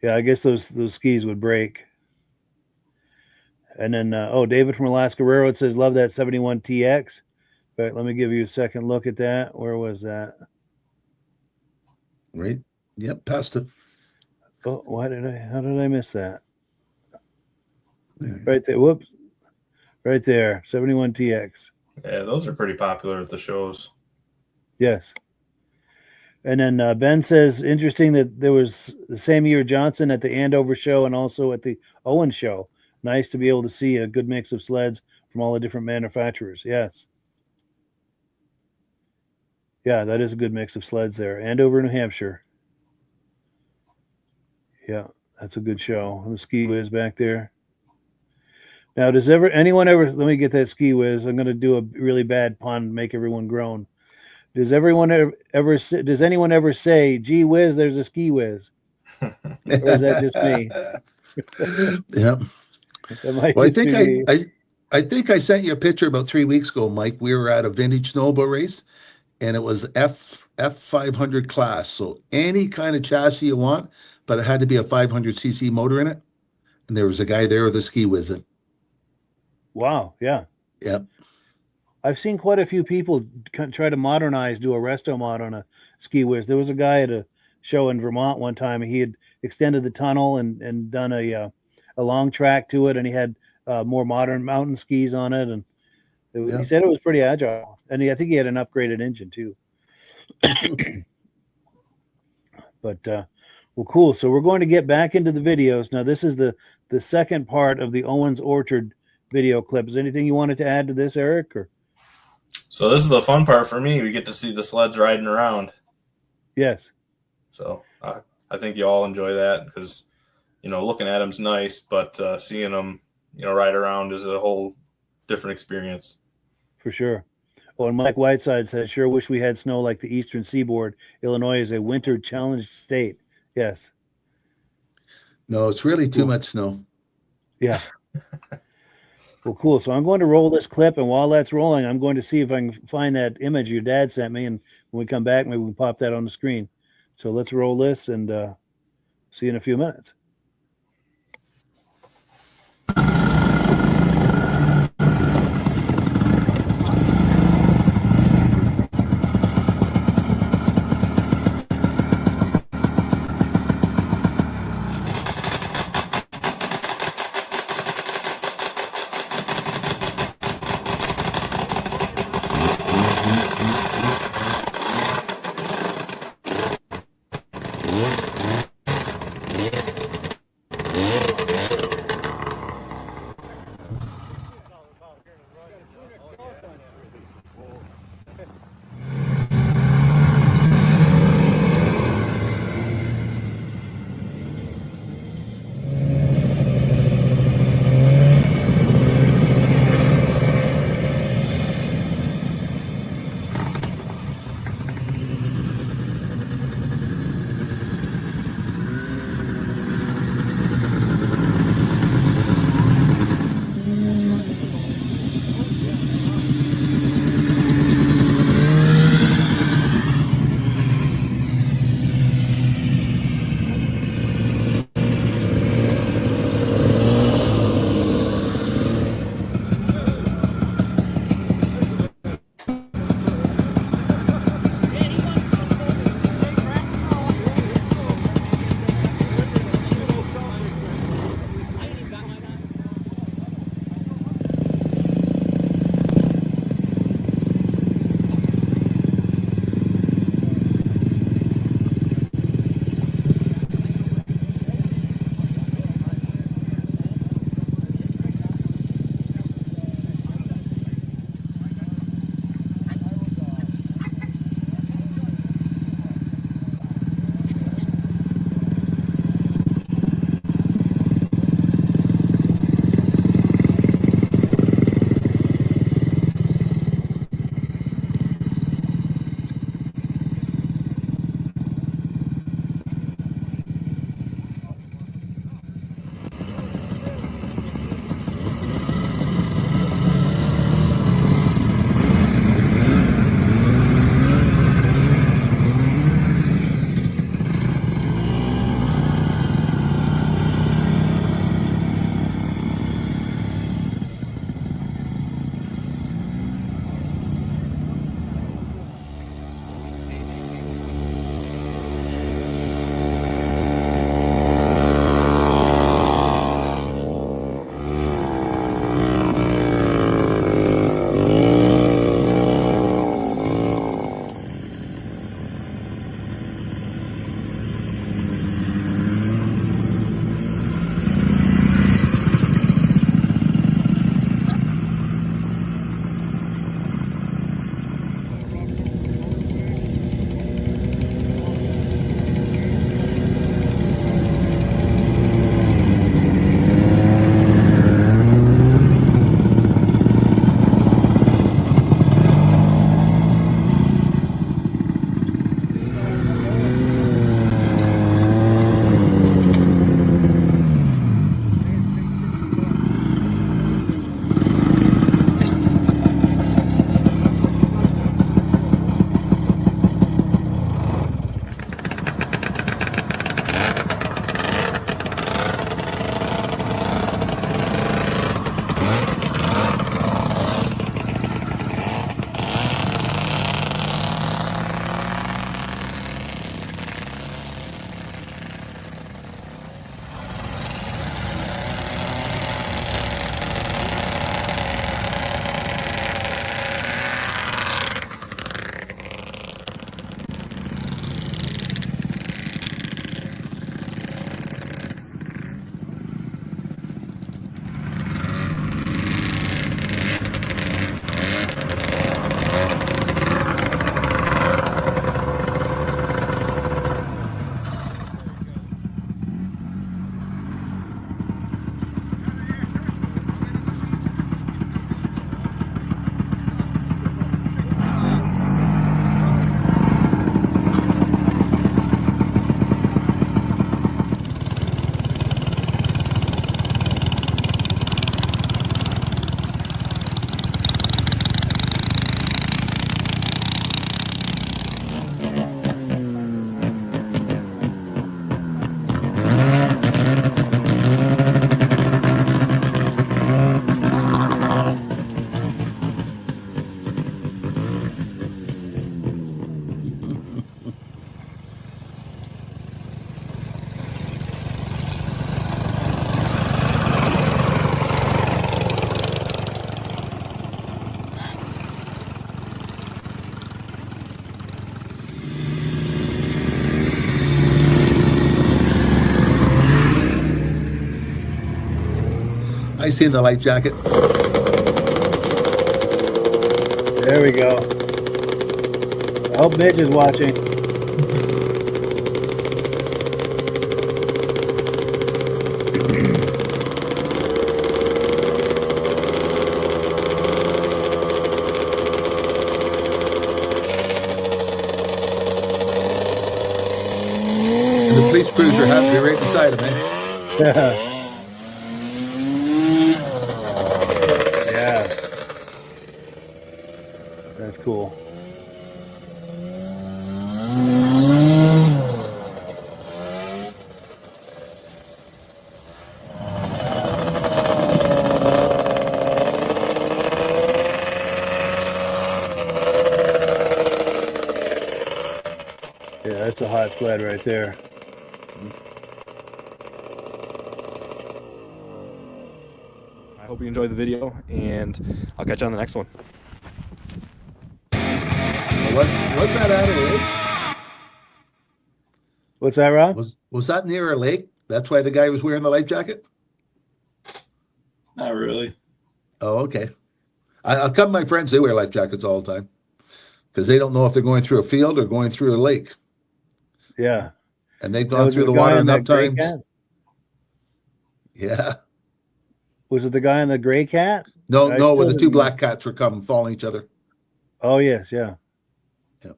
Speaker 1: Yeah, I guess those skis would break. And then, David from Alaska Railroad says, love that 71 TX. But let me give you a second look at that. Where was that?
Speaker 2: Right. Yep. Past it.
Speaker 1: Oh, how did I miss that? Right there. Whoops. Right there. 71 TX.
Speaker 3: Yeah, those are pretty popular at the shows.
Speaker 1: Yes. And then Ben says, interesting that there was the same year Johnson at the Andover show and also at the Owen show. Nice to be able to see a good mix of sleds from all the different manufacturers. Yes. Yeah, that is a good mix of sleds there. Andover, New Hampshire. Yeah, that's a good show. The Ski Whiz back there. Now, does anyone ever, let me get that Ski Whiz. I'm going to do a really bad pun, make everyone groan. Does anyone ever say, gee whiz, there's a Ski Whiz? Or is that just me?
Speaker 2: Yeah. Well, I think I sent you a picture about 3 weeks ago, Mike. We were at a vintage snowmobile race, and it was F500 class. So any kind of chassis you want, but it had to be a 500cc motor in it. And there was a guy there with a ski whiz in.
Speaker 1: Wow. Yeah.
Speaker 2: Yep.
Speaker 1: I've seen quite a few people try to modernize, do a resto mod on a ski whiz. There was a guy at a show in Vermont one time. He had extended the tunnel and done a long track to it, and he had more modern mountain skis on it. And he said it was pretty agile. And I think he had an upgraded engine too. But well, cool. So we're going to get back into the videos now. This is the second part of the Owens Orchard video clip. Is there anything you wanted to add to this, Eric? Or
Speaker 3: So this is the fun part for me. We get to see the sleds riding around.
Speaker 1: yes.
Speaker 3: So I think you all enjoy that because, looking at them's nice, but seeing them, ride around is a whole different experience.
Speaker 1: For sure. Oh, and Mike Whiteside says, sure wish we had snow like the Eastern Seaboard. Illinois is a winter challenged state. Yes.
Speaker 2: No, it's really too much snow.
Speaker 1: Yeah. Well, cool. So I'm going to roll this clip, and while that's rolling, I'm going to see if I can find that image your dad sent me, and when we come back, maybe we can pop that on the screen. So let's roll this, and see you in a few minutes.
Speaker 2: I seen the life jacket.
Speaker 1: There we go. I hope Midge is watching.
Speaker 2: And the police cruiser happened to be right beside him, eh?
Speaker 1: Yeah. That's cool. Yeah, that's a hot sled right there.
Speaker 4: I hope you enjoyed the video, and I'll catch you on the next one.
Speaker 2: Was that out of the lake?
Speaker 1: What's that, Rob?
Speaker 2: Was that near a lake? That's why the guy was wearing the life jacket?
Speaker 3: Not really.
Speaker 2: Oh, okay. I'll come my friends, they wear life jackets all the time because they don't know if they're going through a field or going through a lake.
Speaker 1: Yeah.
Speaker 2: And they've
Speaker 1: That
Speaker 2: gone
Speaker 1: was
Speaker 2: through the
Speaker 1: guy
Speaker 2: water
Speaker 1: in that
Speaker 2: enough
Speaker 1: gray
Speaker 2: times.
Speaker 1: cat?
Speaker 2: Yeah.
Speaker 1: Was it the guy in the gray cat?
Speaker 2: No,
Speaker 1: I
Speaker 2: no,
Speaker 1: still
Speaker 2: when the two
Speaker 1: didn't-
Speaker 2: black cats were coming, following each other.
Speaker 1: Oh, yes, yeah.
Speaker 2: Yeah.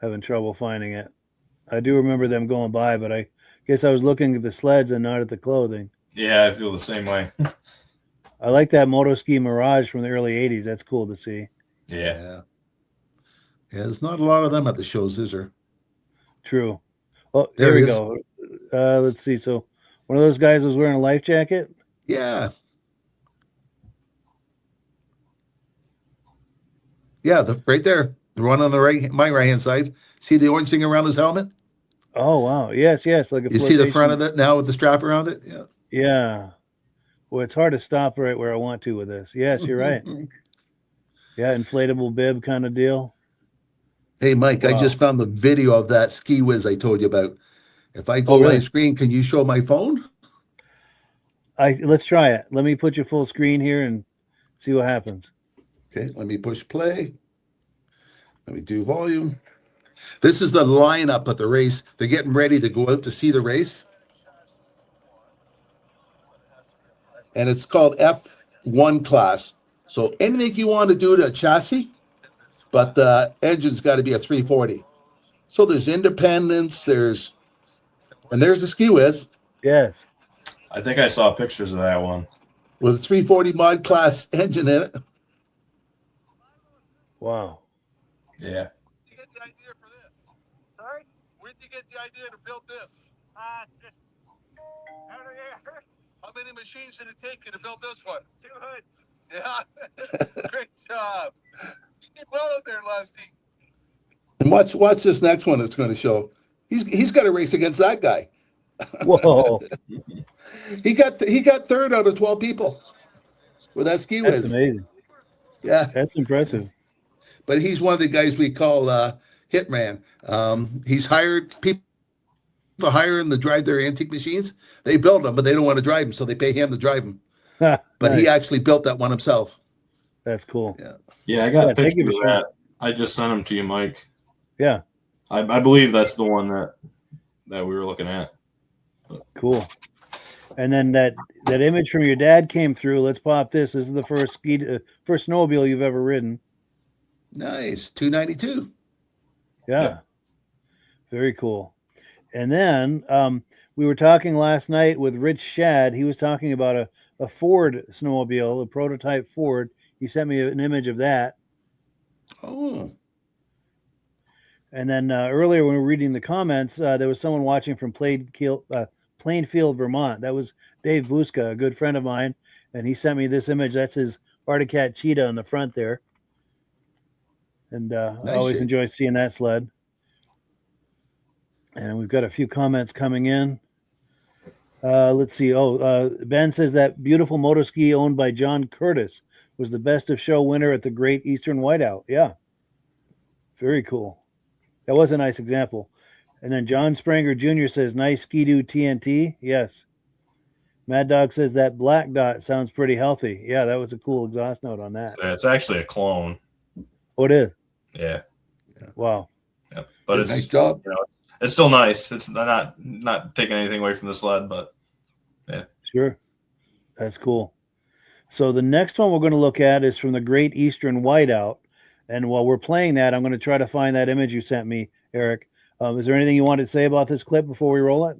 Speaker 1: Having trouble finding it. I do remember them going by, but I guess I was looking at the sleds and not at the clothing.
Speaker 3: Yeah, I feel the same way.
Speaker 1: I like that moto ski Mirage from the early 80s. That's cool to see.
Speaker 3: Yeah.
Speaker 2: Yeah, there's not a lot of them at the shows, is there?
Speaker 1: True. Oh,
Speaker 2: There
Speaker 1: there we
Speaker 2: he is.
Speaker 1: go. Let's see. So one of those guys was wearing a life jacket?
Speaker 2: Yeah. Yeah, right there. The one on the my right hand side. See the orange thing around his helmet?
Speaker 1: Oh, wow. Yes, yes. Like a
Speaker 2: You see the front
Speaker 1: flotation.
Speaker 2: of it now with the strap around it? Yeah.
Speaker 1: Yeah. Well, it's hard to stop right where I want to with this. Yes, you're right. Yeah, inflatable bib kind of deal.
Speaker 2: Hey, Mike, I
Speaker 1: Wow.
Speaker 2: just found the video of that ski whiz I told you about. If I go
Speaker 1: really?
Speaker 2: live screen, can you show my phone?
Speaker 1: Let's try it. Let me put you full screen here and see what happens.
Speaker 2: Okay, let me push play. Let me do volume. This is the lineup at the race. They're getting ready to go out to see the race. And it's called F1 class. So anything you want to do to a chassis, but the engine's got to be a 340. So there's independence, there's the ski whiz
Speaker 1: Yes.
Speaker 3: I think I saw pictures of that one.
Speaker 2: with a 340 mod class engine in it.
Speaker 1: Wow.
Speaker 3: Yeah.
Speaker 6: You get the idea for this? Sorry? Where did you get the idea to build this? Just how many machines did it take you to build this one? 2 hoods. Yeah. Great job. You did well out there, Lusty.
Speaker 2: And watch this next one it's going to show. He's got to race against that guy.
Speaker 1: Whoa.
Speaker 2: He got third out of 12 people with that ski
Speaker 1: That's
Speaker 2: whiz.
Speaker 1: amazing.
Speaker 2: Yeah,
Speaker 1: That's impressive.
Speaker 2: but he's one of the guys we call hitman. He's hired people hire him to drive their antique machines. They build them, but they don't want to drive them, so they pay him to drive them. But he
Speaker 1: Nice.
Speaker 2: actually built that one himself.
Speaker 1: That's cool.
Speaker 2: Yeah.
Speaker 3: Yeah, I got
Speaker 1: Yeah, thank you
Speaker 3: pictures
Speaker 1: for
Speaker 3: of that. I just sent them to you, Mike.
Speaker 1: Yeah.
Speaker 3: I believe that's the one that we were looking at.
Speaker 1: Cool. And then that image from your dad came through. Let's pop this. This is the first first snowmobile you've ever ridden.
Speaker 2: Nice. 292.
Speaker 1: Yeah.
Speaker 3: Yep.
Speaker 1: Very cool. And then we were talking last night with Rich Shad. He was talking about a Ford snowmobile, a prototype Ford. He sent me an image of that.
Speaker 2: Oh.
Speaker 1: And then earlier when we were reading the comments, there was someone watching from Plainfield, Vermont. That was Dave Vuska, a good friend of mine. And he sent me this image. That's his Arctic Cat Cheetah on the front there. And I always
Speaker 2: shape.
Speaker 1: enjoy seeing that sled. And we've got a few comments coming in. Let's see. Ben says that beautiful motor ski owned by John Curtis was the best of show winner at the Great Eastern Whiteout. Yeah. Very cool. That was a nice example. And then John Spranger Jr. says, nice Ski-Doo TNT. Yes. Mad Dog says that black dot sounds pretty healthy. Yeah, that was a cool exhaust note on that.
Speaker 3: Yeah, it's actually a clone.
Speaker 1: Oh, it is?
Speaker 3: Yeah.
Speaker 1: Wow.
Speaker 3: Yeah. But it's
Speaker 2: nice job.
Speaker 3: You know, it's still nice. It's not taking anything away from the sled, but yeah.
Speaker 1: Sure. That's cool. So the next one we're going to look at is from the Great Eastern Whiteout. And while we're playing that, I'm going to try to find that image you sent me, Eric. Is there anything you wanted to say about this clip before we roll it?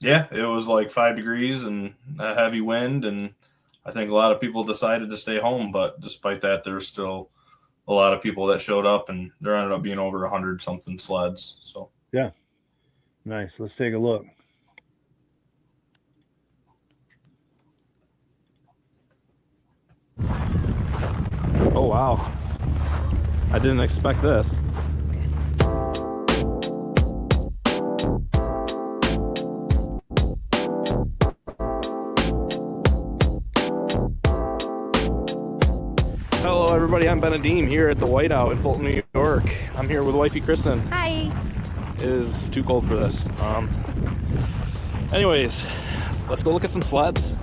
Speaker 3: Yeah, it was like 5 degrees and a heavy wind, and I think a lot of people decided to stay home. But despite that, there's still a lot of people that showed up, and there ended up being over 100-something sleds. So
Speaker 1: yeah, nice. Let's take a look.
Speaker 4: Oh, wow. I didn't expect this. Hello, everybody. I'm Benedeem here at the Whiteout in Fulton, New York. I'm here with wifey Kristen.
Speaker 7: Hi.
Speaker 4: It is too cold for this. Anyways, let's go look at some sleds.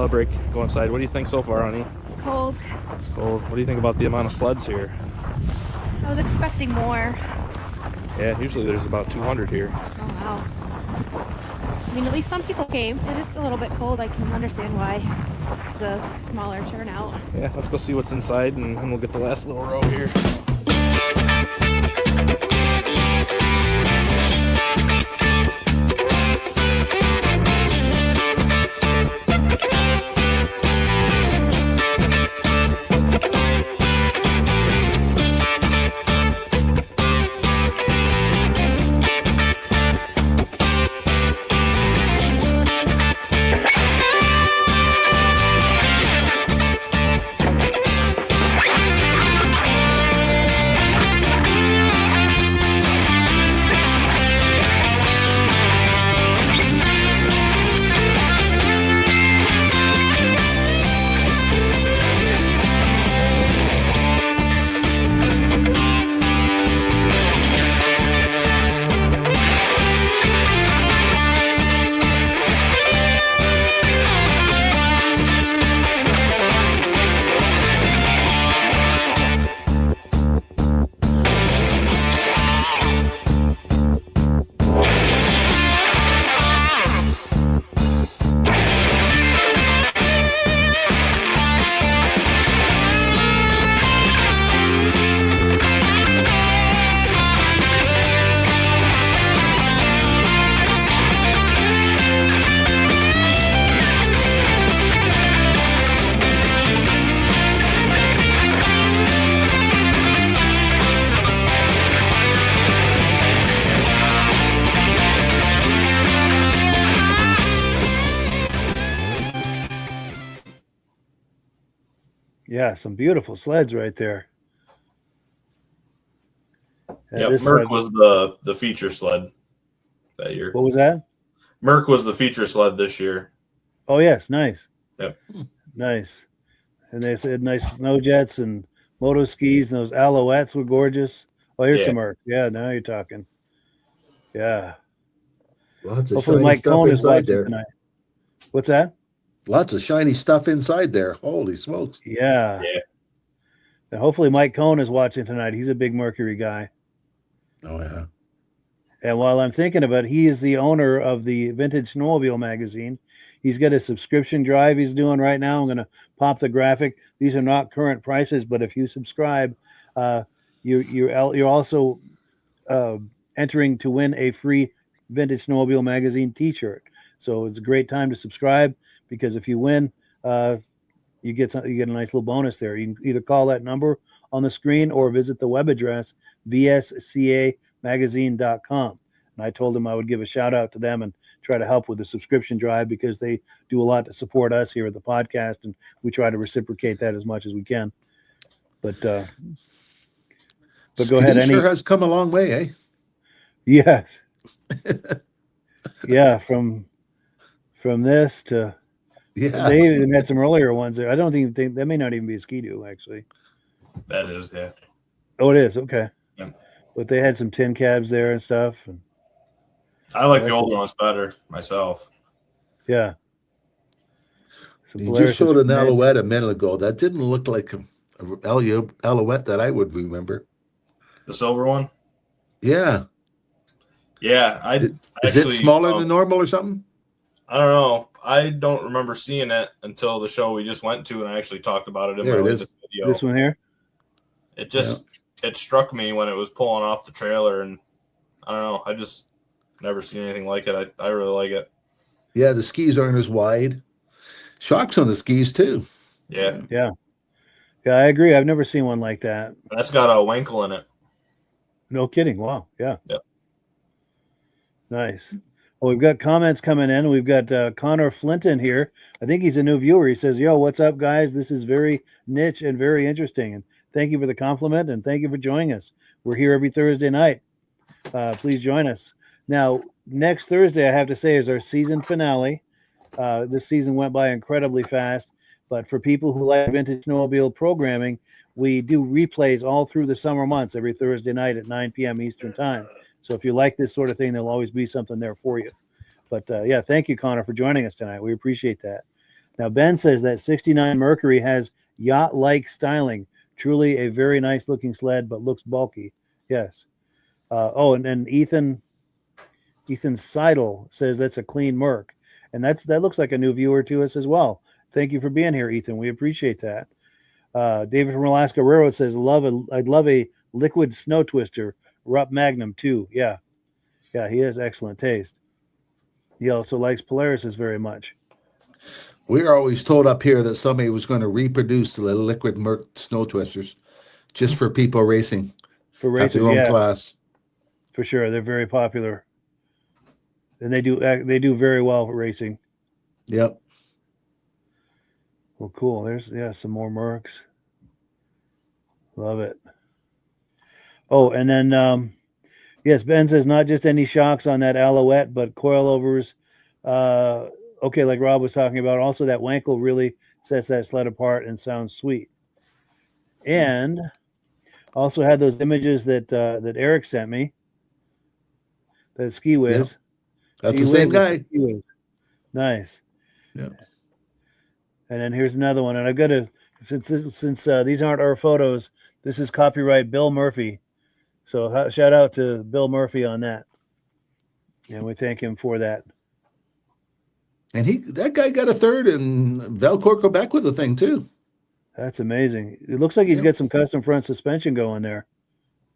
Speaker 4: Break, go inside. What do you think so far, honey?
Speaker 7: It's cold.
Speaker 4: It's cold. What do you think about the amount of sleds here?
Speaker 7: I was expecting more.
Speaker 4: Yeah, usually there's about 200 here.
Speaker 7: Oh, wow. I mean, at least some people came. It is a little bit cold. I can understand why it's a smaller turnout.
Speaker 4: Yeah, let's go see what's inside, and then we'll get the last little row here.
Speaker 1: Yeah, some beautiful sleds right there. And
Speaker 3: Yeah,
Speaker 1: this
Speaker 3: Merc
Speaker 1: sled-
Speaker 3: was the feature sled that year.
Speaker 1: What was that?
Speaker 3: Merc was the feature sled this year.
Speaker 1: Oh, yes. Nice.
Speaker 3: Yep.
Speaker 1: Nice. And they said nice snow jets and moto skis, and those Alouettes were gorgeous. Oh, here's
Speaker 3: Yeah.
Speaker 1: some Merc. Yeah, now you're talking. Yeah.
Speaker 2: Lots of
Speaker 1: Hopefully
Speaker 2: shiny
Speaker 1: Mike
Speaker 2: stuff
Speaker 1: Cohn is
Speaker 2: inside
Speaker 1: watching
Speaker 2: there.
Speaker 1: tonight. What's that?
Speaker 2: Lots of shiny stuff inside there. Holy smokes.
Speaker 1: Yeah.
Speaker 3: Yeah.
Speaker 1: And hopefully Mike Cohn is watching tonight. He's a big Mercury guy.
Speaker 2: Oh, yeah.
Speaker 1: And while I'm thinking about it, he is the owner of the Vintage Snowmobile magazine. He's got a subscription drive he's doing right now. I'm going to pop the graphic. These are not current prices, but if you subscribe, you're also entering to win a free Vintage Snowmobile magazine T-shirt. So it's a great time to subscribe, because if you win, you get a nice little bonus there. You can either call that number on the screen or visit the web address vscamagazine.com. And I told them I would give a shout out to them and try to help with the subscription drive, because they do a lot to support us here at the podcast, and we try to reciprocate that as much as we can. But go ahead.
Speaker 2: Sure has come a long way, eh?
Speaker 1: Yes. Yeah, from this to they even had some earlier ones there. I don't think that may not even be a Ski-Doo, actually.
Speaker 3: That is, yeah.
Speaker 1: Oh, it is. Okay.
Speaker 3: Yeah.
Speaker 1: But they had some tin cabs there and stuff. And
Speaker 3: I like the older ones better myself.
Speaker 1: yeah.
Speaker 2: You just showed an Alouette a minute ago. That didn't look like a Alouette that I would remember.
Speaker 3: The silver one?
Speaker 2: Yeah.
Speaker 3: Yeah.
Speaker 2: Is it smaller than normal or something?
Speaker 3: I don't know. I don't remember seeing it until the show we just went to, and I actually talked about it in my latest video.
Speaker 1: This one here?
Speaker 3: It just it struck me when it was pulling off the trailer, and I don't know. I just never seen anything like it. I really like it.
Speaker 2: Yeah, the skis aren't as wide. Shocks on the skis too.
Speaker 3: Yeah.
Speaker 1: Yeah. Yeah, I agree. I've never seen one like that.
Speaker 3: That's got a Wankel in it.
Speaker 1: No kidding. Wow. Yeah.
Speaker 3: Yep.
Speaker 1: Nice. Well, we've got comments coming in. We've got Connor Flinton here. I think he's a new viewer. He says, yo, what's up, guys? This is very niche and very interesting. And thank you for the compliment, and thank you for joining us. We're here every Thursday night. Please join us. Now, next Thursday, I have to say, is our season finale. This season went by incredibly fast. But for people who like Vintage Snowmobile programming, we do replays all through the summer months every Thursday night at 9 p.m. Eastern Time. So if you like this sort of thing, there'll always be something there for you. But yeah, thank you, Connor, for joining us tonight. We appreciate that. Now, Ben says that 69 Mercury has yacht-like styling. Truly a very nice looking sled, but looks bulky. Yes. And then Ethan Seidel says that's a clean Merc. And that looks like a new viewer to us as well. Thank you for being here, Ethan. We appreciate that. David from Alaska Railroad says, I'd love a liquid snow twister. Rupp Magnum too. Yeah. Yeah, he has excellent taste. He also likes Polaris's very much.
Speaker 2: We're always told up here that somebody was going to reproduce the liquid Merc snow twisters just for people racing.
Speaker 1: For racing,
Speaker 2: at their own class.
Speaker 1: For sure. They're very popular. And they do very well for racing.
Speaker 2: Yep.
Speaker 1: Well, cool. There's some more Mercs. Love it. Oh, and then yes, Ben says not just any shocks on that Alouette, but coilovers. Okay, like Rob was talking about. Also, that Wankel really sets that sled apart and sounds sweet. And also had those images that Eric sent me. That Ski Whiz.
Speaker 2: Yep. That's the same guy.
Speaker 1: Nice.
Speaker 2: Yeah.
Speaker 1: And then here's another one. And I've got to, since these aren't our photos, this is copyright Bill Murphy. So shout out to Bill Murphy on that. And we thank him for that.
Speaker 2: And that guy got a third in Valcourt, Quebec with the thing too.
Speaker 1: That's amazing. It looks like he's got some custom front suspension going there.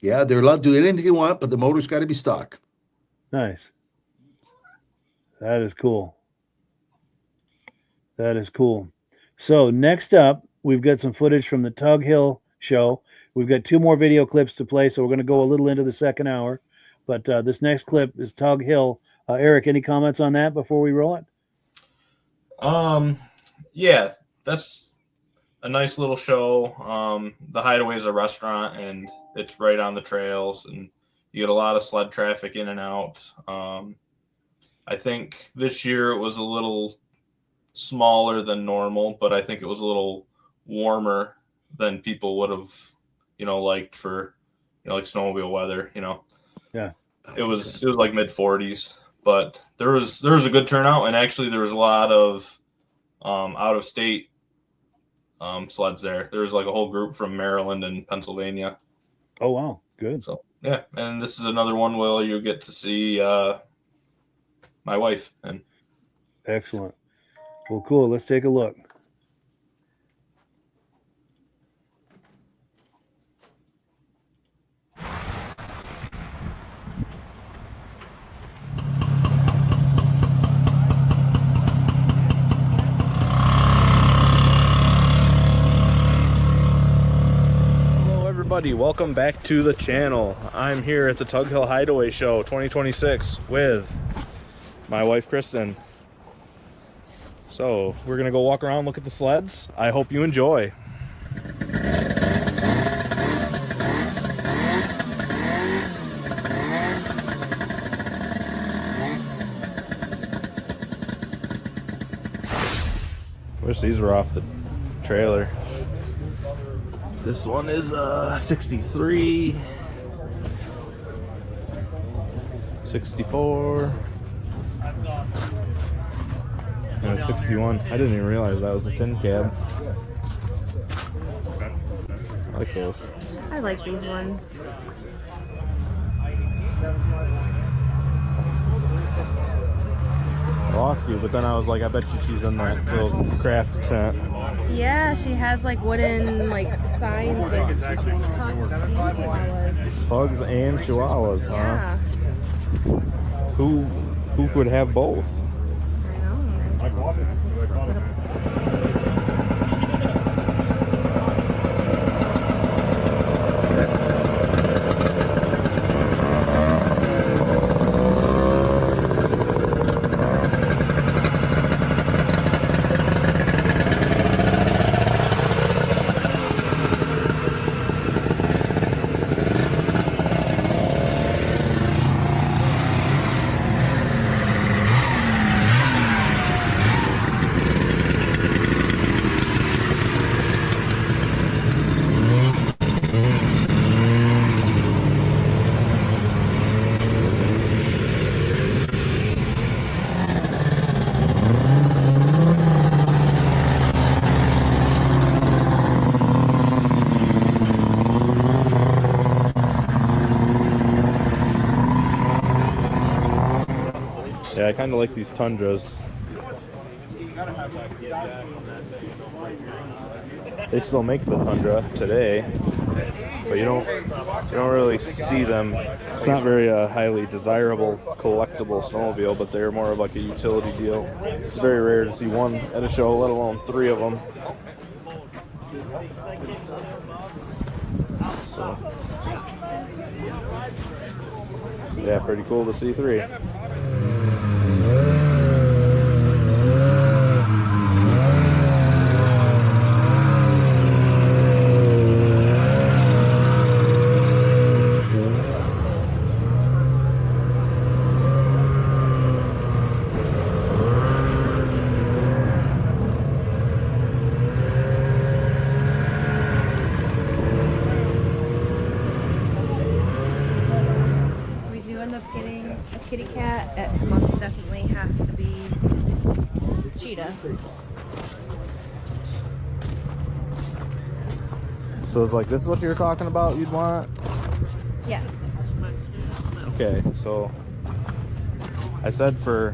Speaker 2: Yeah, they're allowed to do anything you want, but the motor's got to be stock.
Speaker 1: Nice. That is cool. That is cool. So next up, we've got some footage from the Tug Hill show. We've got 2 more video clips to play, so we're going to go a little into the second hour. But this next clip is Tug Hill. Eric, any comments on that before we roll it?
Speaker 3: Yeah, that's a nice little show. The Hideaway is a restaurant, and it's right on the trails, and you get a lot of sled traffic in and out. I think this year it was a little smaller than normal, but I think it was a little warmer than people would have, liked for, like snowmobile weather.
Speaker 1: Yeah.
Speaker 3: It was like mid 40s, but there was a good turnout, and actually there was a lot of out of state sleds there. There was like a whole group from Maryland and Pennsylvania.
Speaker 1: Oh wow, good.
Speaker 3: So yeah, and this is another one where you get to see my wife. And
Speaker 1: Excellent. Well, cool. Let's take a look.
Speaker 4: Everybody, welcome back to the channel. I'm here at the Tug Hill Hideaway Show 2026 with my wife Kristen. So we're gonna go walk around, look at the sleds. I hope you enjoy. Wish these were off the trailer. This one is 63, 64, and a 61. I didn't even realize that was a tin cab. I like those.
Speaker 7: I like these ones.
Speaker 4: I lost you, but then I was like, I bet you she's in that little craft tent.
Speaker 7: Yeah, she has like wooden signs with
Speaker 4: Pugs and Chihuahuas, huh?
Speaker 7: Yeah.
Speaker 4: Who could have both?
Speaker 7: I know.
Speaker 4: Yeah, I kind of like these Tundras. They still make the Tundra today, but you don't really see them. It's not very highly desirable, collectible snowmobile, but they're more of like a utility deal. It's very rare to see one at a show, let alone three of them. So, yeah, pretty cool to see three.
Speaker 7: Kitty cat, it most definitely has to be cheetah.
Speaker 4: So it's like, this is what you're talking about you'd want?
Speaker 7: Yes.
Speaker 4: Okay, so I said for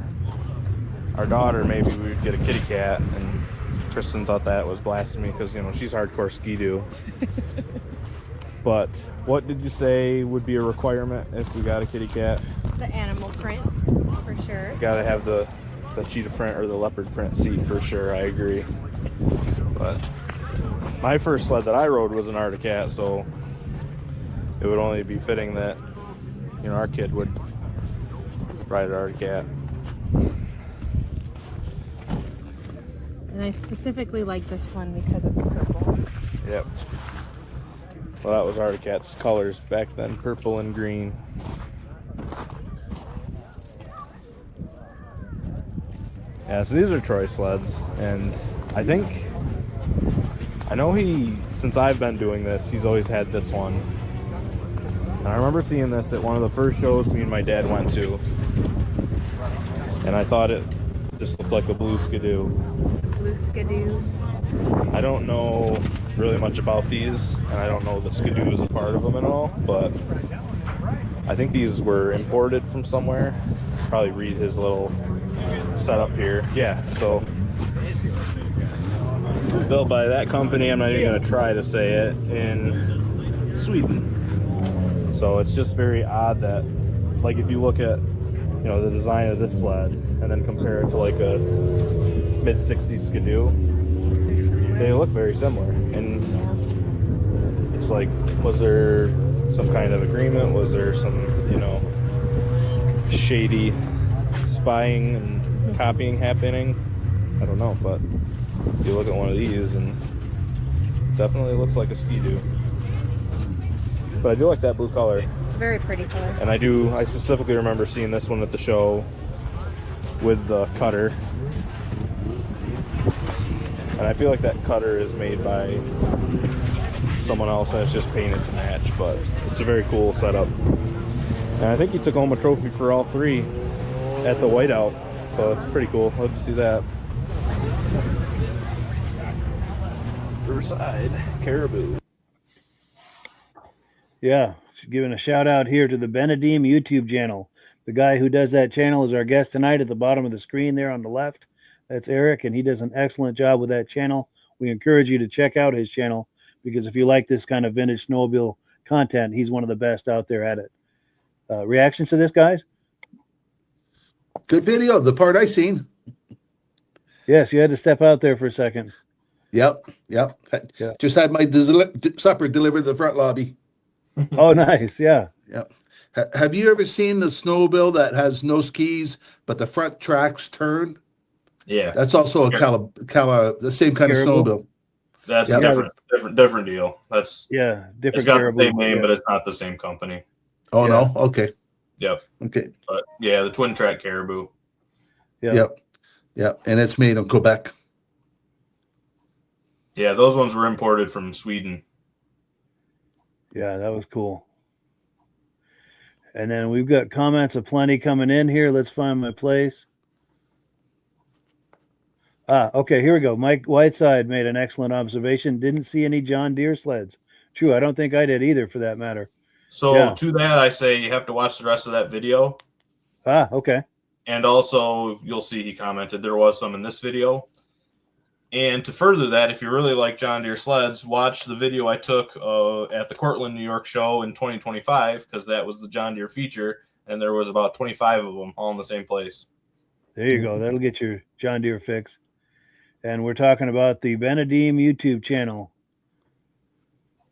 Speaker 4: our daughter maybe we would get a kitty cat, and Kristen thought that was blasphemy because, she's hardcore ski-doo. But what did you say would be a requirement if we got a kitty cat?
Speaker 7: The animal print, for sure.
Speaker 4: You gotta have the cheetah print or the leopard print seat for sure, I agree. But my first sled that I rode was an Arctic Cat, so it would only be fitting that, our kid would ride an Arctic Cat.
Speaker 7: And I specifically like this one because it's purple.
Speaker 4: Yep. Well, that was Arctic Cat's colors back then, purple and green. Yeah, so these are Troy sleds, and I know since I've been doing this, he's always had this one. And I remember seeing this at one of the first shows me and my dad went to, and I thought it just looked like a blue Skidoo.
Speaker 7: Blue Skidoo.
Speaker 4: I don't know really much about these, and I don't know that Skidoo is a part of them at all, but I think these were imported from somewhere. Probably read his little setup here. Yeah, so built by that company, I'm not even going to try to say it, in Sweden. So it's just very odd that, like, if you look at, you know, the design of this sled and then compare it to like a mid-60s Skidoo, they look very similar. And it's like, was there some kind of agreement? Was there some, you know, shady spying and copying happening? I don't know, but you look at one of these and definitely looks like a Skidoo. But I do like that blue color.
Speaker 7: It's a very pretty color.
Speaker 4: And I specifically remember seeing this one at the show with the cutter. And I feel like that cutter is made by someone else and it's just painted to match, but it's a very cool setup. And I think he took home a trophy for all three at the whiteout, so it's pretty cool. Love to see that. Riverside Caribou.
Speaker 1: Yeah, giving a shout out here to the Benedeem YouTube channel. The guy who does that channel is our guest tonight at the bottom of the screen there on the left. That's Eric, and he does an excellent job with that channel. We encourage you to check out his channel because if you like this kind of vintage snowmobile content, he's one of the best out there at it. Reactions to this, guys?
Speaker 2: Good video. The part I seen.
Speaker 1: Yes, you had to step out there for a second.
Speaker 2: Yep.
Speaker 1: Yeah.
Speaker 2: Just had my supper delivered to the front lobby.
Speaker 1: Oh, nice. Yeah.
Speaker 2: Yep. Have you ever seen the snowmobile that has no skis, but the front tracks turn?
Speaker 3: Yeah,
Speaker 2: That's also the same kind
Speaker 1: Caribou?
Speaker 2: of snowmobile.
Speaker 3: that's
Speaker 2: Yeah.
Speaker 3: different deal. That's
Speaker 1: Yeah.
Speaker 3: it's
Speaker 1: Different
Speaker 3: got
Speaker 1: caribou.
Speaker 3: the same name,
Speaker 1: Yeah.
Speaker 3: but it's not the same company.
Speaker 2: Oh,
Speaker 1: Yeah.
Speaker 2: no? Okay.
Speaker 3: Yep.
Speaker 2: Okay.
Speaker 3: But yeah, the twin track Caribou.
Speaker 1: Yeah.
Speaker 2: Yep. Yep. And it's made in Quebec.
Speaker 3: Yeah, those ones were imported from Sweden.
Speaker 1: Yeah, that was cool. And then we've got comments aplenty coming in here. Let's find my place. Okay, here we go. Mike Whiteside made an excellent observation. Didn't see any John Deere sleds. True, I don't think I did either, for that matter.
Speaker 3: So
Speaker 1: Yeah.
Speaker 3: to that, I say you have to watch the rest of that video.
Speaker 1: Okay.
Speaker 3: And also, you'll see he commented there was some in this video. And to further that, if you really like John Deere sleds, watch the video I took at the Cortland, New York show in 2025, because that was the John Deere feature, and there was about 25 of them all in the same place.
Speaker 1: There you go. That'll get your John Deere fix. And we're talking about the Benedeem YouTube channel.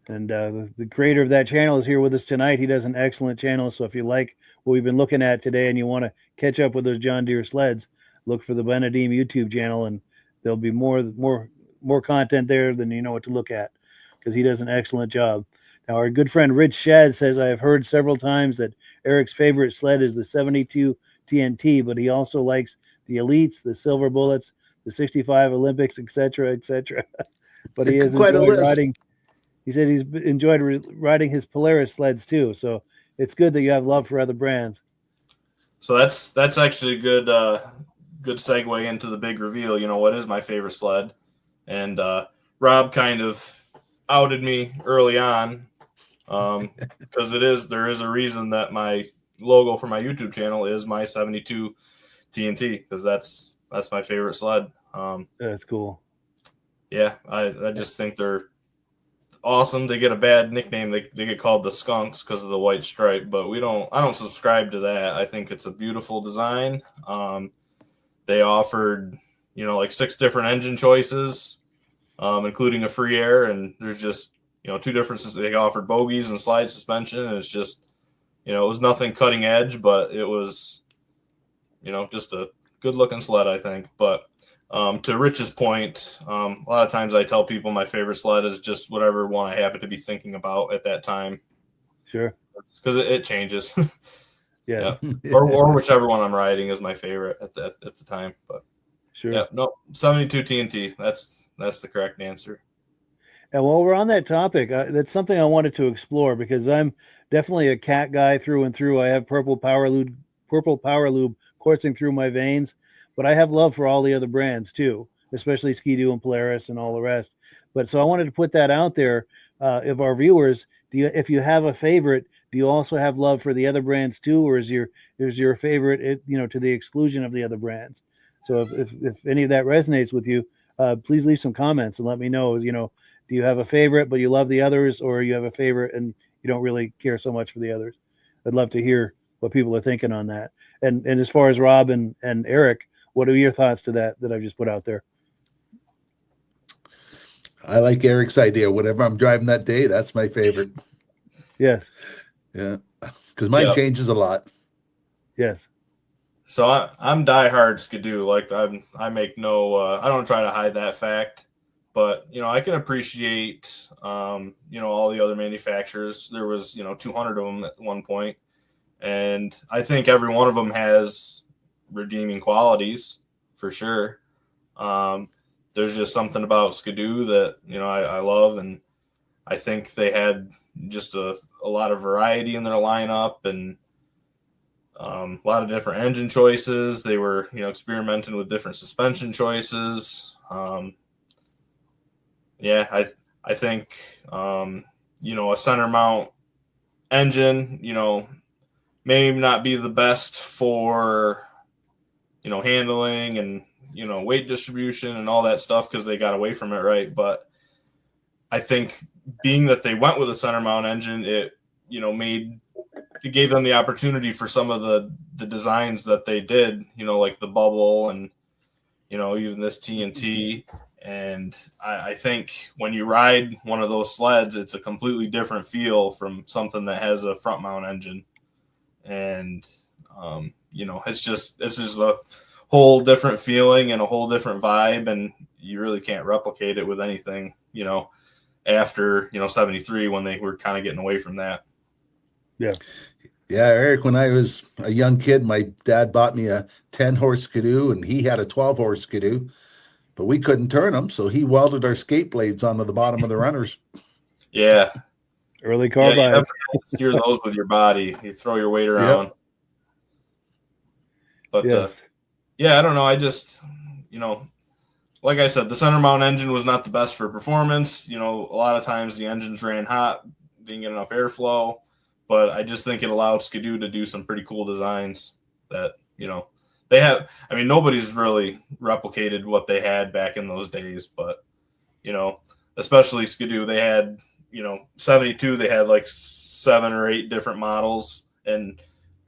Speaker 1: And the creator of that channel is here with us tonight. He does an excellent channel. So if you like what we've been looking at today and you want to catch up with those John Deere sleds, look for the Benedeem YouTube channel, and there'll be more content there than you know what to look at, because he does an excellent job. Now, our good friend Rich Shad says, I have heard several times that Eric's favorite sled is the 72 TNT, but he also likes the Elites, the Silver Bullets, the 65 Olympics, etc., etc. But he has
Speaker 2: Quite a
Speaker 1: enjoyed
Speaker 2: list.
Speaker 1: riding. He said he's enjoyed riding his Polaris sleds too. So it's good that you have love for other brands.
Speaker 3: So that's actually a good segue into the big reveal. You know, what is my favorite sled? And Rob kind of outed me early on because there is a reason that my logo for my YouTube channel is my 72 TNT, because that's my favorite sled.
Speaker 1: That's cool.
Speaker 3: Yeah, I just think they're awesome. They get a bad nickname. They get called the Skunks because of the white stripe, but I don't subscribe to that. I think it's a beautiful design. They offered, like 6 different engine choices, including a free air, and there's just, 2 differences. They offered bogies and slide suspension, and it's just, it was nothing cutting edge, but it was, just a good looking sled, I think. But To Rich's point, a lot of times I tell people my favorite sled is just whatever one I happen to be thinking about at that time.
Speaker 1: Sure.
Speaker 3: Because it changes.
Speaker 1: Yeah.
Speaker 3: Or whichever one I'm riding is my favorite at the time. But
Speaker 1: Sure.
Speaker 3: yeah, no, 72 TNT. That's the correct answer.
Speaker 1: And while we're on that topic, that's something I wanted to explore because I'm definitely a cat guy through and through. I have purple power lube coursing through my veins, but I have love for all the other brands too, especially Ski-Doo and Polaris and all the rest. But so I wanted to put that out there. If our viewers, if you have a favorite, do you also have love for the other brands too, or is your favorite, to the exclusion of the other brands? So if any of that resonates with you, please leave some comments and let me know. Do you have a favorite but you love the others, or you have a favorite and you don't really care so much for the others? I'd love to hear what people are thinking on that. And as far as Rob and Eric, what are your thoughts to that I've just put out there?
Speaker 2: I like Eric's idea. Whatever I'm driving that day, that's my favorite.
Speaker 1: Yes.
Speaker 2: Yeah, because mine changes a lot.
Speaker 1: Yes.
Speaker 3: So I'm diehard Ski-Doo. Like I make no, I don't try to hide that fact, but I can appreciate, all the other manufacturers. There was 200 of them at one point, and I think every one of them has redeeming qualities for sure. There's just something about Ski-Doo that I love, and I think they had just a lot of variety in their lineup and a lot of different engine choices. They were experimenting with different suspension choices. I think a center mount engine may not be the best for handling and weight distribution and all that stuff because they got away from it, right? But I think being that they went with a center mount engine, it gave them the opportunity for some of the designs that they did, like the bubble and even this TNT. And I think when you ride one of those sleds, it's a completely different feel from something that has a front mount engine. And it's just a whole different feeling and a whole different vibe, and you really can't replicate it with anything after 73 when they were kind of getting away from that.
Speaker 1: Yeah
Speaker 2: Eric, when I was a young kid, my dad bought me a 10-horse Ski-Doo, and he had a 12-horse Ski-Doo, but we couldn't turn them, so he welded our skate blades onto the bottom of the runners.
Speaker 3: Yeah,
Speaker 1: early carbide.
Speaker 3: You steer those with your body. You throw your weight around.
Speaker 2: Yep.
Speaker 3: But
Speaker 1: yes.
Speaker 3: I don't know. I just like I said, the center mount engine was not the best for performance. A lot of times the engines ran hot, didn't get enough airflow, but I just think it allowed Ski-Doo to do some pretty cool designs that, they have. I mean, nobody's really replicated what they had back in those days, but, especially Ski-Doo, they had, 72, they had like 7 or 8 different models, and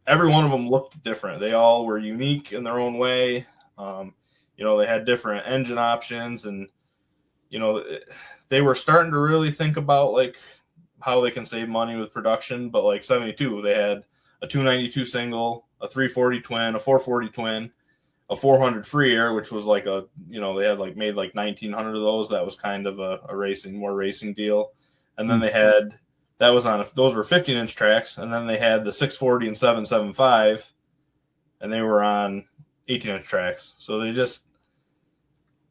Speaker 3: every one of them looked different. They all were unique in their own way. They had different engine options, and they were starting to really think about like how they can save money with production. But like 72, they had a 292 single, a 340 twin, a 440 twin, a 400 free air, which was like they had like made like 1,900 of those. That was kind of a more racing deal. And then they had those were 15-inch tracks, and then they had the 640 and 775, and they were on 18-inch tracks. So they just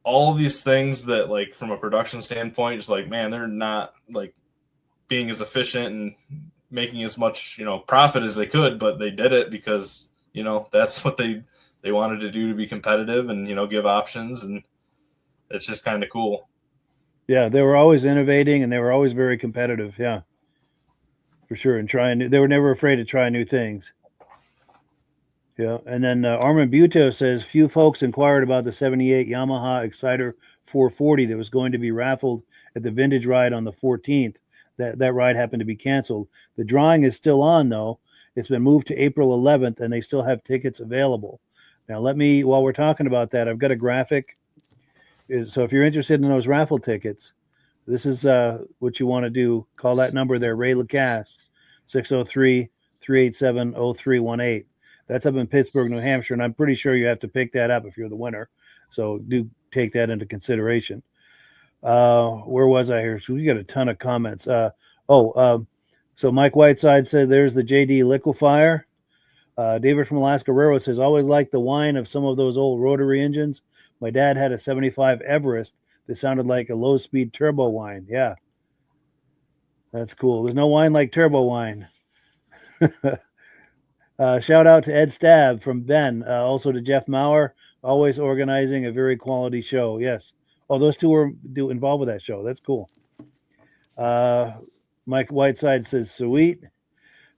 Speaker 3: all these things that like from a production standpoint, just like, man, they're not like being as efficient and making as much profit as they could, but they did it because that's what they wanted to do to be competitive and give options, and it's just kind of cool.
Speaker 1: Yeah, they were always innovating, and they were always very competitive. Yeah, for sure. And they were never afraid to try new things. Yeah. And then Armand Buto says, few folks inquired about the 78 Yamaha Exciter 440 that was going to be raffled at the Vintage Ride on the 14th. That ride happened to be canceled. The drawing is still on, though. It's been moved to April 11th, and they still have tickets available. Now, while we're talking about that, I've got a graphic. So if you're interested in those raffle tickets, this is what you want to do. Call that number there, Ray Lacasse, 603-387-0318. That's up in Pittsburgh, New Hampshire, and I'm pretty sure you have to pick that up if you're the winner. So do take that into consideration. Where was I here? So we got a ton of comments. So Mike Whiteside said there's the JD liquefier. David from Alaska Railroad says, always liked the whine of some of those old rotary engines. My dad had a 75 Everest that sounded like a low-speed turbo whine. Yeah. That's cool. There's no whine like turbo whine. Shout out to Ed Stab from Ben. Also to Jeff Maurer, always organizing a very quality show. Yes. Oh, those two were involved with that show. That's cool. Mike Whiteside says, sweet.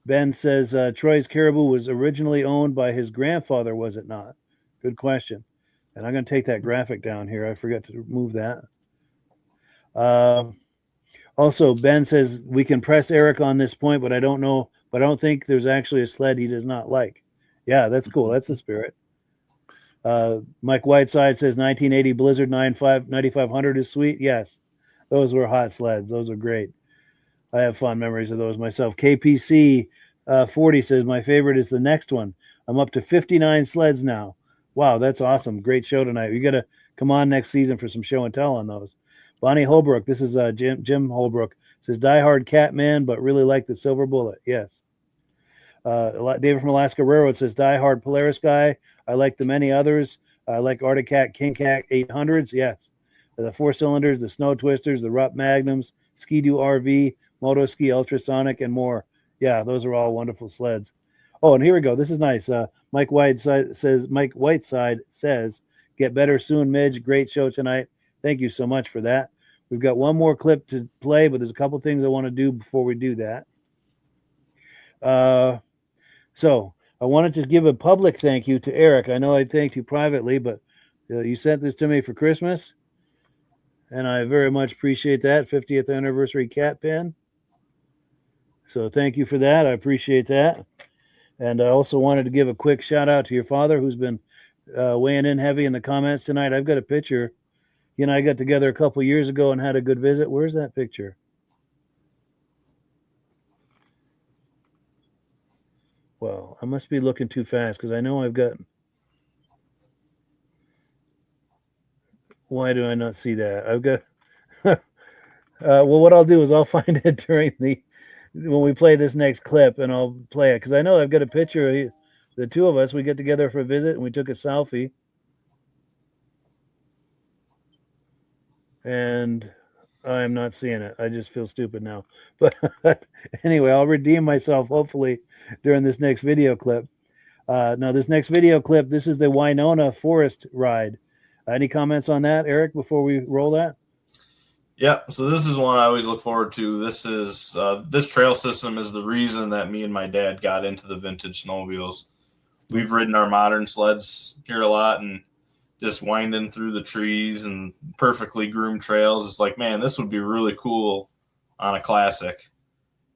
Speaker 1: Ben says, Troy's Caribou was originally owned by his grandfather, was it not? Good question. And I'm going to take that graphic down here. I forgot to move that. Also, Ben says, we can press Eric on this point, but I don't think there's actually a sled he does not like. Yeah, that's cool. That's the spirit. Mike Whiteside says 1980 Blizzard 9500 is sweet. Yes, those were hot sleds. Those are great. I have fond memories of those myself. KPC 40 says, my favorite is the next one. I'm up to 59 sleds now. Wow, that's awesome. Great show tonight. You got to come on next season for some show and tell on those. Bonnie Holbrook, this is Jim Holbrook, says, diehard Catman, but really like the Silver Bullet. Yes. David from Alaska Railroad says, diehard Polaris guy. I like the many others. I like Arctic Cat, King Cat 800s. Yes. The 4-cylinders, the Snow Twisters, the Rupp Magnums, Ski-Doo RV, Moto Ski Ultrasonic, and more. Yeah, those are all wonderful sleds. Oh, and here we go. This is nice. Mike Whiteside says, get better soon, Midge. Great show tonight. Thank you so much for that. We've got one more clip to play, but there's a couple things I want to do before we do that. So I wanted to give a public thank you to Eric. I know I thanked you privately, but you sent this to me for Christmas, and I very much appreciate that. 50th anniversary cat pin. So thank you for that. I appreciate that. And I also wanted to give a quick shout out to your father, who's been weighing in heavy in the comments tonight. I've got a picture. You know, I got together a couple years ago and had a good visit. Where's that picture? Well, I must be looking too fast because I know I've got. Why do I not see that? I've got. Well, what I'll do is I'll find it when we play this next clip, and I'll play it because I know I've got a picture of the two of us. We get together for a visit and we took a selfie. And I'm not seeing it. I just feel stupid now. But anyway, I'll redeem myself hopefully during this next video clip. Now, this next video clip, this is the Winona Forest ride. Any comments on that, Eric, before we roll that?
Speaker 3: Yeah, so this is one I always look forward to. This is this trail system is the reason that me and my dad got into the vintage snowmobiles. We've ridden our modern sleds here a lot and just winding through the trees and perfectly groomed trails. It's like, man, this would be really cool on a classic.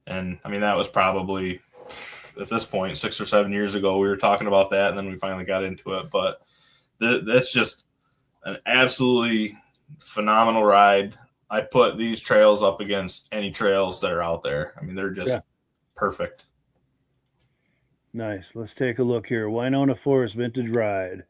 Speaker 3: And I mean, that was probably at this point 6 or 7 years ago. We were talking about that, and then we finally got into it. But that's just an absolutely phenomenal ride. I put these trails up against any trails that are out there. I mean, they're just perfect.
Speaker 1: Nice. Let's take a look here. Winona Forest vintage ride.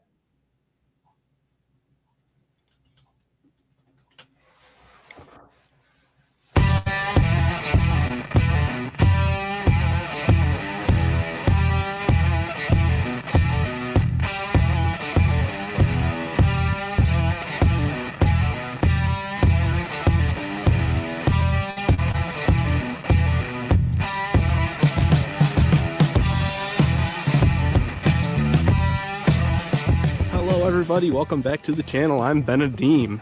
Speaker 4: Everybody, welcome back to the channel. I'm Benedeem.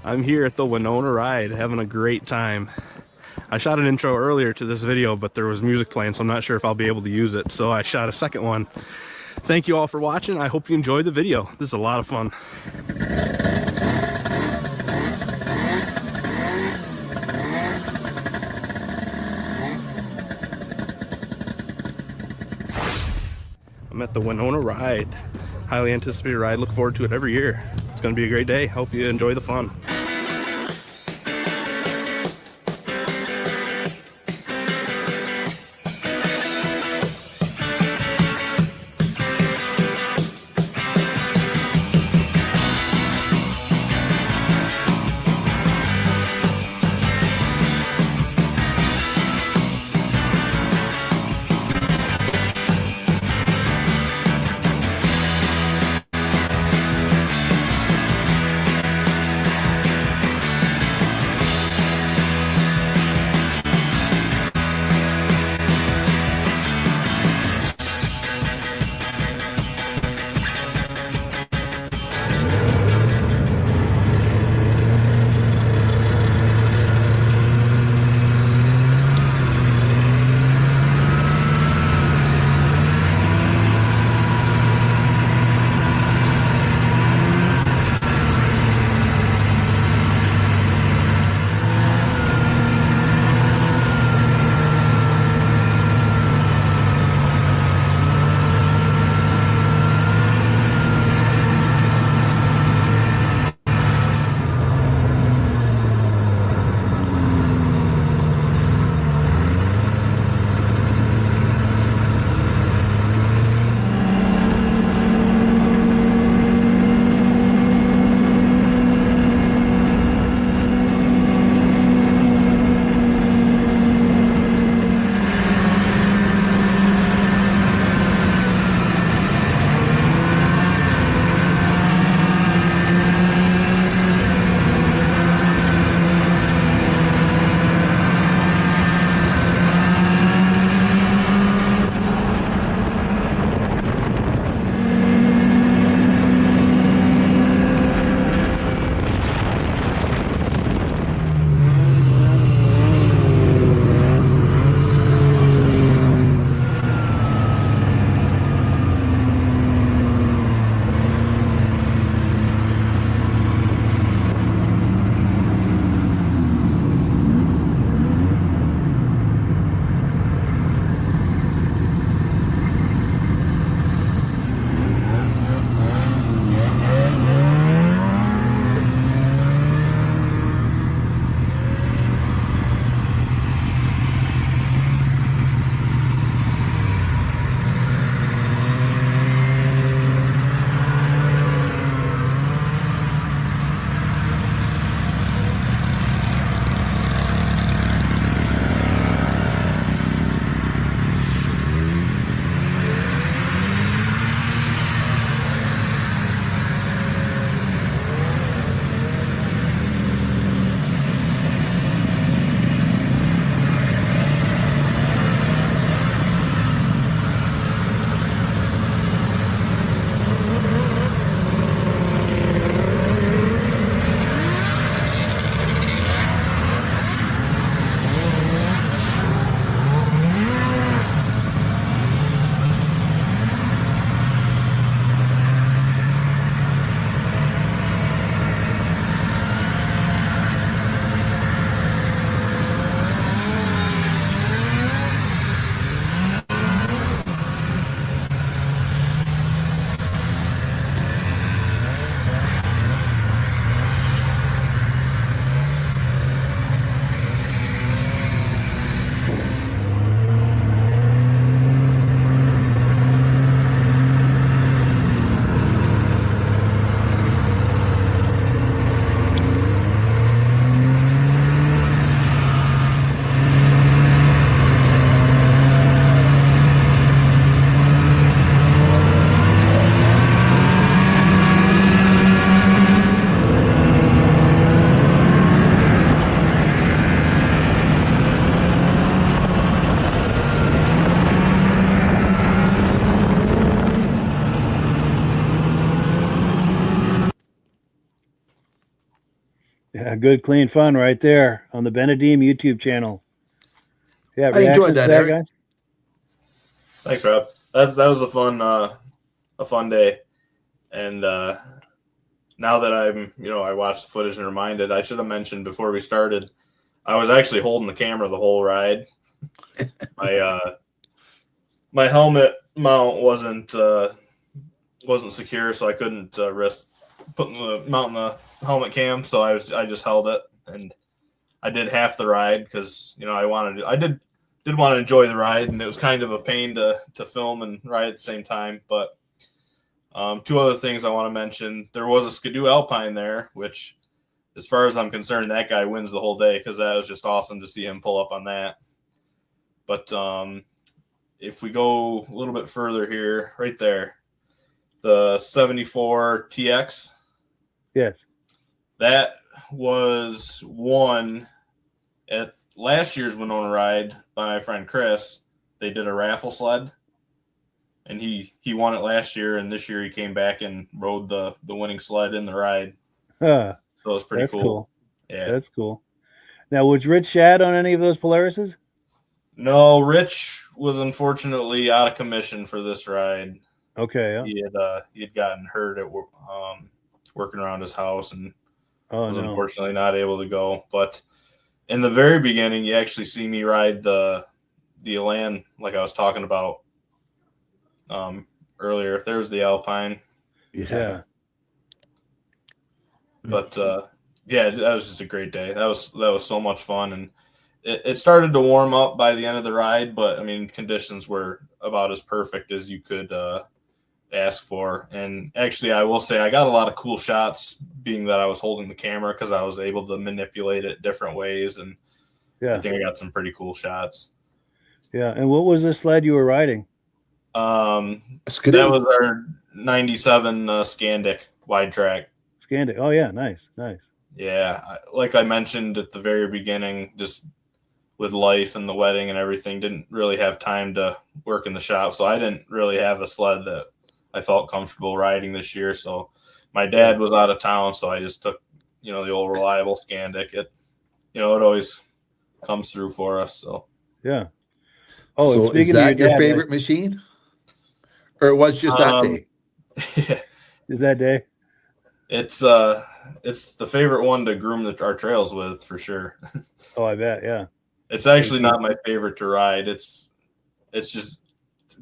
Speaker 4: I'm here at the Winona ride having a great time. I shot an intro earlier to this video, but there was music playing, so I'm not sure if I'll be able to use it, so I shot a second one. Thank you all for watching. I hope you enjoyed the video. This is a lot of fun. I'm at the Winona ride. Highly anticipated ride. Look forward to it every year. It's going to be a great day. Hope you enjoy the fun.
Speaker 1: Good, clean fun right there on the Benedeem YouTube channel. Yeah,
Speaker 2: I enjoyed
Speaker 1: reactions
Speaker 2: that,
Speaker 1: to
Speaker 2: Eric.
Speaker 1: guys?
Speaker 3: Thanks, Rob. That was a fun day, and now that I watched the footage and reminded, I should have mentioned before we started, I was actually holding the camera the whole ride. My helmet mount wasn't secure, so I couldn't risk mounting the helmet cam. So I just held it, and I did half the ride because I did want to enjoy the ride, and it was kind of a pain to film and ride at the same time. But two other things I want to mention: there was a Skidoo Alpine there, which, as far as I'm concerned, that guy wins the whole day because that was just awesome to see him pull up on that. But if we go a little bit further here, right there, the 74 TX.
Speaker 1: Yes.
Speaker 3: That was won at last year's Winona ride by my friend Chris. They did a raffle sled, and he won it last year, and this year he came back and rode the winning sled in the ride.
Speaker 1: So
Speaker 3: it was pretty cool. Yeah,
Speaker 1: that's cool. Now, was Rich Shad on any of those Polarises?
Speaker 3: No, Rich was unfortunately out of commission for this ride.
Speaker 1: Okay. Yeah.
Speaker 3: He had gotten hurt at working around his house and was
Speaker 1: no.
Speaker 3: unfortunately not able to go. But in the very beginning, you actually see me ride the Elan, like I was talking about earlier. There's the Alpine.
Speaker 1: Yeah.
Speaker 3: But that was just a great day. That was so much fun, and it started to warm up by the end of the ride. But I mean, conditions were about as perfect as you could ask for. And actually, I will say I got a lot of cool shots, being that I was holding the camera because I was able to manipulate it different ways, and I think I got some pretty cool shots.
Speaker 1: Yeah. And what was the sled you were riding?
Speaker 3: That was our 97 Scandic wide track.
Speaker 1: Scandic. Oh yeah, nice.
Speaker 3: Yeah, like I mentioned at the very beginning, just with life and the wedding and everything, didn't really have time to work in the shop, so I didn't really have a sled that I felt comfortable riding this year. So my dad was out of town, so I just took the old reliable Scandic. It always comes through for us. So
Speaker 1: yeah. Oh,
Speaker 2: so
Speaker 1: speaking
Speaker 2: is that
Speaker 1: of your dad,
Speaker 2: favorite machine, or it was just that day?
Speaker 3: Yeah.
Speaker 1: Is that day?
Speaker 3: It's the favorite one to groom our trails with, for sure.
Speaker 1: Oh, I bet. Yeah.
Speaker 3: It's actually not my favorite to ride. It's just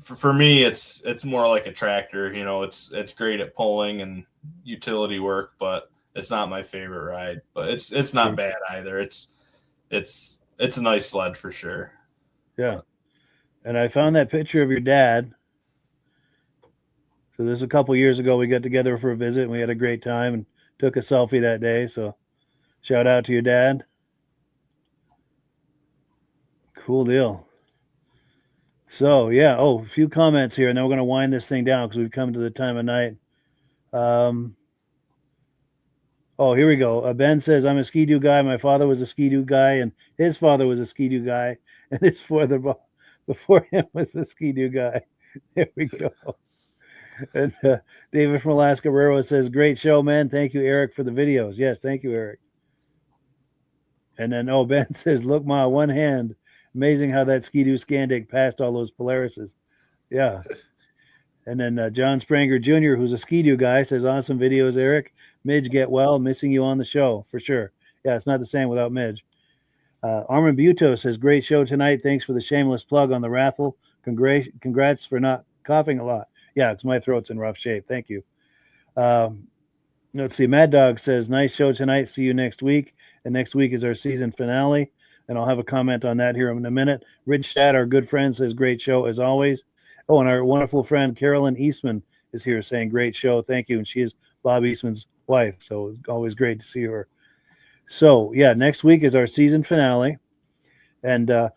Speaker 3: for me. It's more like a tractor. It's great at pulling and utility work, but it's not my favorite ride. But it's not bad either. It's a nice sled for sure.
Speaker 1: Yeah. And I found that picture of your dad. So this is a couple years ago. We got together for a visit, and we had a great time and took a selfie that day. So shout out to your dad. Cool deal. So yeah. Oh, a few comments here, and then we're going to wind this thing down because we've come to the time of night. Oh, here we go. Ben says, I'm a Ski-Doo guy. My father was a Ski-Doo guy, and his father was a Ski-Doo guy, and his father before him was a Ski-Doo guy. There we go. And David from Alaska Railroad says, great show, man. Thank you, Eric, for the videos. Yes, thank you, Eric. And then, Ben says, look, Ma, one hand. Amazing how that Ski-Doo Scandic passed all those Polarises. Yeah. And then John Spranger Jr., who's a Ski-Doo guy, says, awesome videos, Eric. Midge, get well. Missing you on the show, for sure. Yeah, it's not the same without Midge. Armin Buto says, great show tonight. Thanks for the shameless plug on the raffle. Congrats for not coughing a lot. Yeah, because my throat's in rough shape. Thank you. Let's see. Mad Dog says, nice show tonight. See you next week. And next week is our season finale. And I'll have a comment on that here in a minute. Rich Shad, our good friend, says, great show as always. Oh, and our wonderful friend Carolyn Eastman is here saying, great show. Thank you. And she is Bob Eastman's wife. So it's always great to see her. So, yeah, next week is our season finale. And we're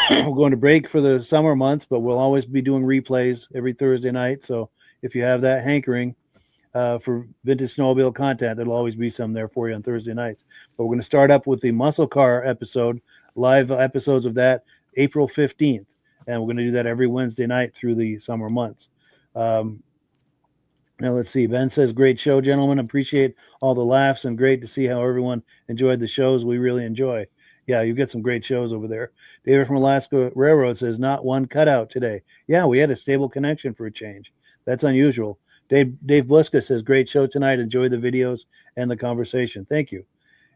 Speaker 1: going to break for the summer months, but we'll always be doing replays every Thursday night. So if you have that hankering for Vintage Snowmobile content, there'll always be some there for you on Thursday nights. But we're going to start up with the muscle car episode, live episodes of that, April 15th. And we're going to do that every Wednesday night through the summer months. Now let's see. Ben says, "Great show, gentlemen. Appreciate all the laughs and great to see how everyone enjoyed the shows. We really enjoy." Yeah, you get some great shows over there. David from Alaska Railroad says, "Not one cutout today." Yeah, we had a stable connection for a change. That's unusual. Dave Bliska says, "Great show tonight. Enjoy the videos and the conversation." Thank you.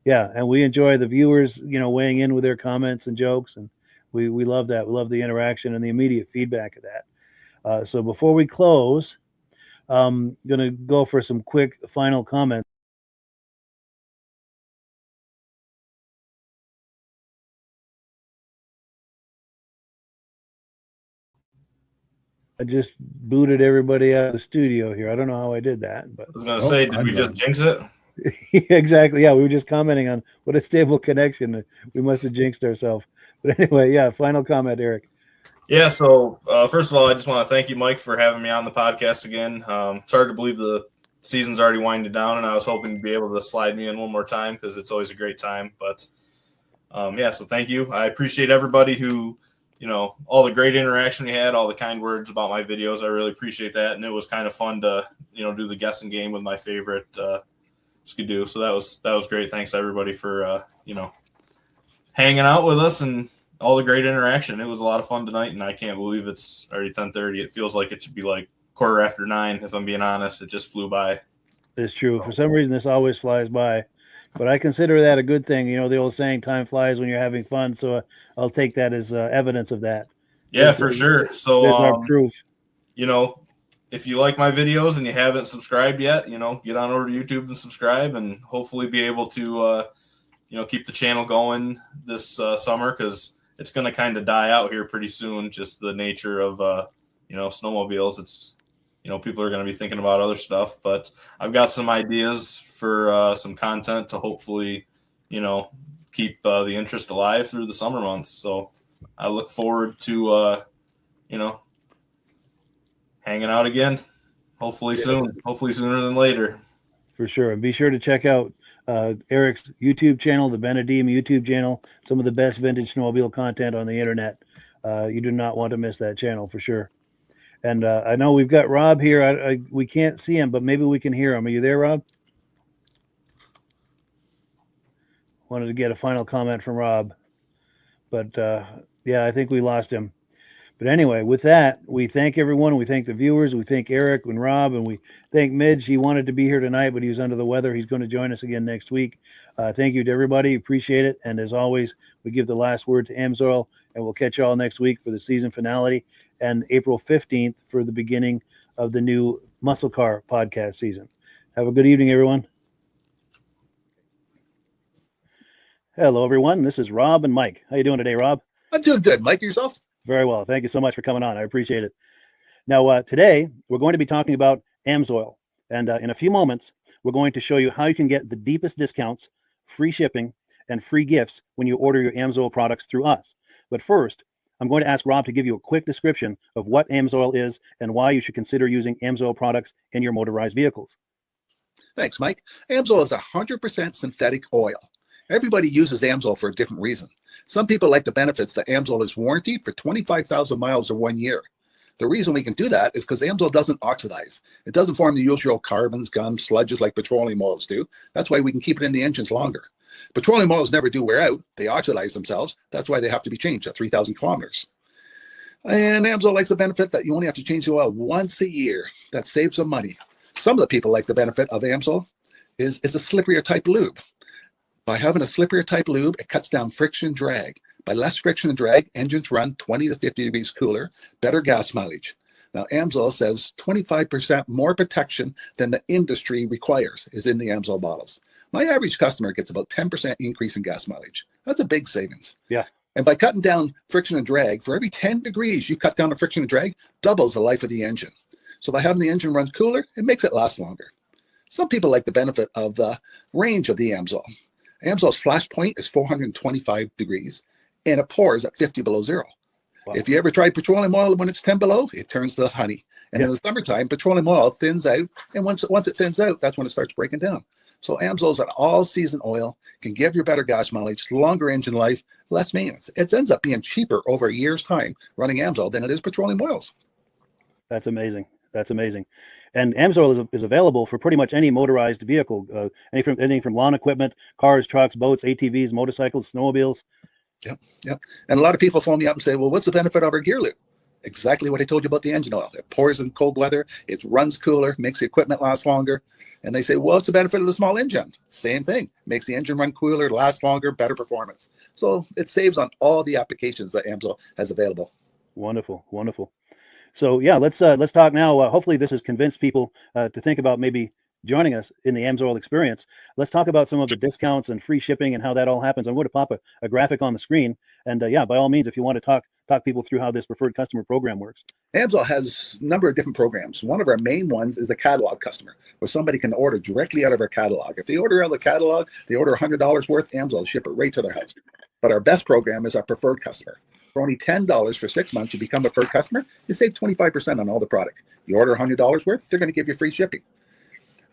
Speaker 1: Yeah, and we enjoy the viewers, weighing in with their comments and jokes, and we love that. We love the interaction and the immediate feedback of that. So before we close, I'm going to go for some quick final comments. I just booted everybody out of the studio here. I don't know how I did that, but
Speaker 3: I was going to say, did we just jinx it?
Speaker 1: exactly. Yeah, we were just commenting on what a stable connection. We must have jinxed ourselves. But anyway, yeah, final comment, Eric.
Speaker 3: Yeah, so first of all, I just want to thank you, Mike, for having me on the podcast again. It's hard to believe the season's already winding down, and I was hoping to be able to slide me in one more time because it's always a great time. But, so thank you. I appreciate everybody who, all the great interaction we had, all the kind words about my videos. I really appreciate that, and it was kind of fun to, do the guessing game with my favorite Skidoo. So that was great. Thanks, everybody, for, hanging out with us and all the great interaction. It was a lot of fun tonight, and I can't believe it's already 10:30. It feels like it should be like 9:15, if I'm being honest. It just flew by.
Speaker 1: It's true. For some reason, this always flies by, but I consider that a good thing. The old saying, time flies when you're having fun. So I'll take that as evidence of that.
Speaker 3: Yeah, for sure. So,
Speaker 1: there's our proof.
Speaker 3: If you like my videos and you haven't subscribed yet, get on over to YouTube and subscribe, and hopefully be able to, keep the channel going this summer, because it's going to kind of die out here pretty soon. Just the nature of, snowmobiles. It's, people are going to be thinking about other stuff, but I've got some ideas for some content to hopefully, keep the interest alive through the summer months. So I look forward to, hanging out again, hopefully soon, hopefully sooner than later.
Speaker 1: For sure. And be sure to check out Eric's YouTube channel, the Benedeem YouTube channel, some of the best vintage snowmobile content on the internet. You do not want to miss that channel for sure. And I know we've got Rob here. We can't see him, but maybe we can hear him. Are you there, Rob? Wanted to get a final comment from Rob, but yeah, I think we lost him. But anyway, with that, we thank everyone. We thank the viewers. We thank Eric and Rob, and we thank Midge. He wanted to be here tonight, but he was under the weather. He's going to join us again next week. Thank you to everybody. Appreciate it. And as always, we give the last word to Amsoil, and we'll catch you all next week for the season finale and April 15th for the beginning of the new Muscle Car podcast season. Have a good evening, everyone. Hello, everyone. This is Rob and Mike. How you doing today, Rob?
Speaker 2: I'm doing good. Mike, yourself?
Speaker 1: Very well. Thank you so much for coming on. I appreciate it. Now, today, we're going to be talking about Amsoil. And in a few moments, we're going to show you how you can get the deepest discounts, free shipping, and free gifts when you order your Amsoil products through us. But first, I'm going to ask Rob to give you a quick description of what Amsoil is and why you should consider using Amsoil products in your motorized vehicles.
Speaker 2: Thanks, Mike. Amsoil is 100% synthetic oil. Everybody uses Amsoil for a different reason. Some people like the benefits that Amsoil is warranted for 25,000 miles or 1 year. The reason we can do that is because Amsoil doesn't oxidize. It doesn't form the usual carbons, gums, sludges like petroleum oils do. That's why we can keep it in the engines longer. Petroleum oils never do wear out. They oxidize themselves. That's why they have to be changed at 3,000 kilometers. And Amsoil likes the benefit that you only have to change the oil once a year. That saves some money. Some of the people like the benefit of Amsoil is it's a slipperier type lube. By having a slipperier type lube, it cuts down friction and drag. By less friction and drag, engines run 20 to 50 degrees cooler, better gas mileage. Now, Amsoil says 25% more protection than the industry requires is in the Amsoil bottles. My average customer gets about 10% increase in gas mileage. That's a big savings.
Speaker 1: Yeah.
Speaker 2: And by cutting down friction and drag, for every 10 degrees you cut down the friction and drag, doubles the life of the engine. So by having the engine run cooler, it makes it last longer. Some people like the benefit of the range of the Amsoil. Amsoil's flash point is 425 degrees, and it pours at 50 below zero. Wow. If you ever tried petroleum oil when it's 10 below, it turns to honey. And in the summertime, petroleum oil thins out, and once it thins out, that's when it starts breaking down. So Amsoil's an all-season oil, can give you better gas mileage, longer engine life, less maintenance. It ends up being cheaper over a year's time running Amsoil than it is petroleum oils.
Speaker 1: That's amazing. That's amazing. And AMSOIL is available for pretty much any motorized vehicle, anything from lawn equipment, cars, trucks, boats, ATVs, motorcycles, snowmobiles.
Speaker 8: Yep. And a lot of people phone me up and say, well, what's the benefit of our gear loop? Exactly what I told you about the engine oil. It pours in cold weather, it runs cooler, makes the equipment last longer. And they say, well, what's the benefit of the small engine? Same thing. Makes the engine run cooler, last longer, better performance. So it saves on all the applications that AMSOIL has available.
Speaker 1: Wonderful, wonderful. So yeah, let's talk now. Hopefully this has convinced people to think about maybe joining us in the AMSOIL experience. Let's talk about some of the discounts and free shipping and how that all happens. I'm going to pop a graphic on the screen. And yeah, by all means, if you want to talk people through how this preferred customer program works.
Speaker 8: AMSOIL has a number of different programs. One of our main ones is a catalog customer, where somebody can order directly out of our catalog. If they order out of the catalog, they order $100 worth, AMSOIL will ship it right to their house. But our best program is our preferred customer. For only $10 for 6 months, you become a preferred customer, you save 25% on all the product. You order $100 worth, they're going to give you free shipping.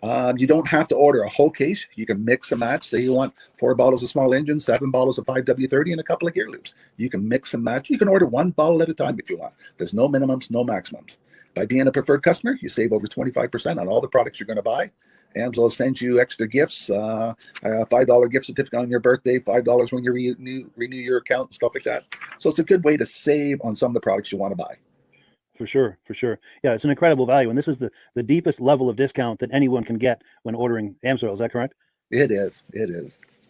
Speaker 8: You don't have to order a whole case. You can mix and match. Say you want 4 bottles of small engine, 7 bottles of 5W30, and a couple of gear loops. You can mix and match. You can order 1 bottle at a time if you want. There's no minimums, no maximums. By being a preferred customer, you save over 25% on all the products you're going to buy. AMSOIL sends you extra gifts, a $5 gift certificate on your birthday, $5 when you renew your account, and stuff like that. So it's a good way to save on some of the products you want to buy.
Speaker 1: For sure. Yeah, it's an incredible value. And this is the deepest level of discount that anyone can get when ordering AMSOIL. Is that correct?
Speaker 8: It is.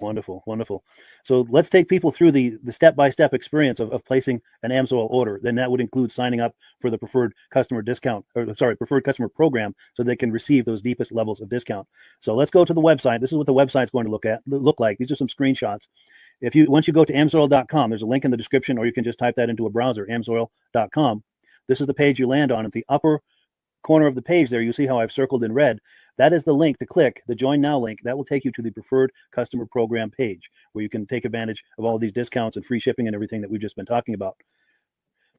Speaker 1: Wonderful. So let's take people through the step-by-step experience of placing an AMSOIL order. Then that would include signing up for the preferred customer preferred customer program, so they can receive those deepest levels of discount. So let's go to the website. This is what the website's going to look like. These are some screenshots. Once you go to amsoil.com, there's a link in the description, or you can just type that into a browser, amsoil.com. This is the page you land on. At the upper corner of the page there, you see how I've circled in red. That is the link to click, the Join Now link. That will take you to the preferred customer program page, where you can take advantage of all these discounts and free shipping and everything that we've just been talking about.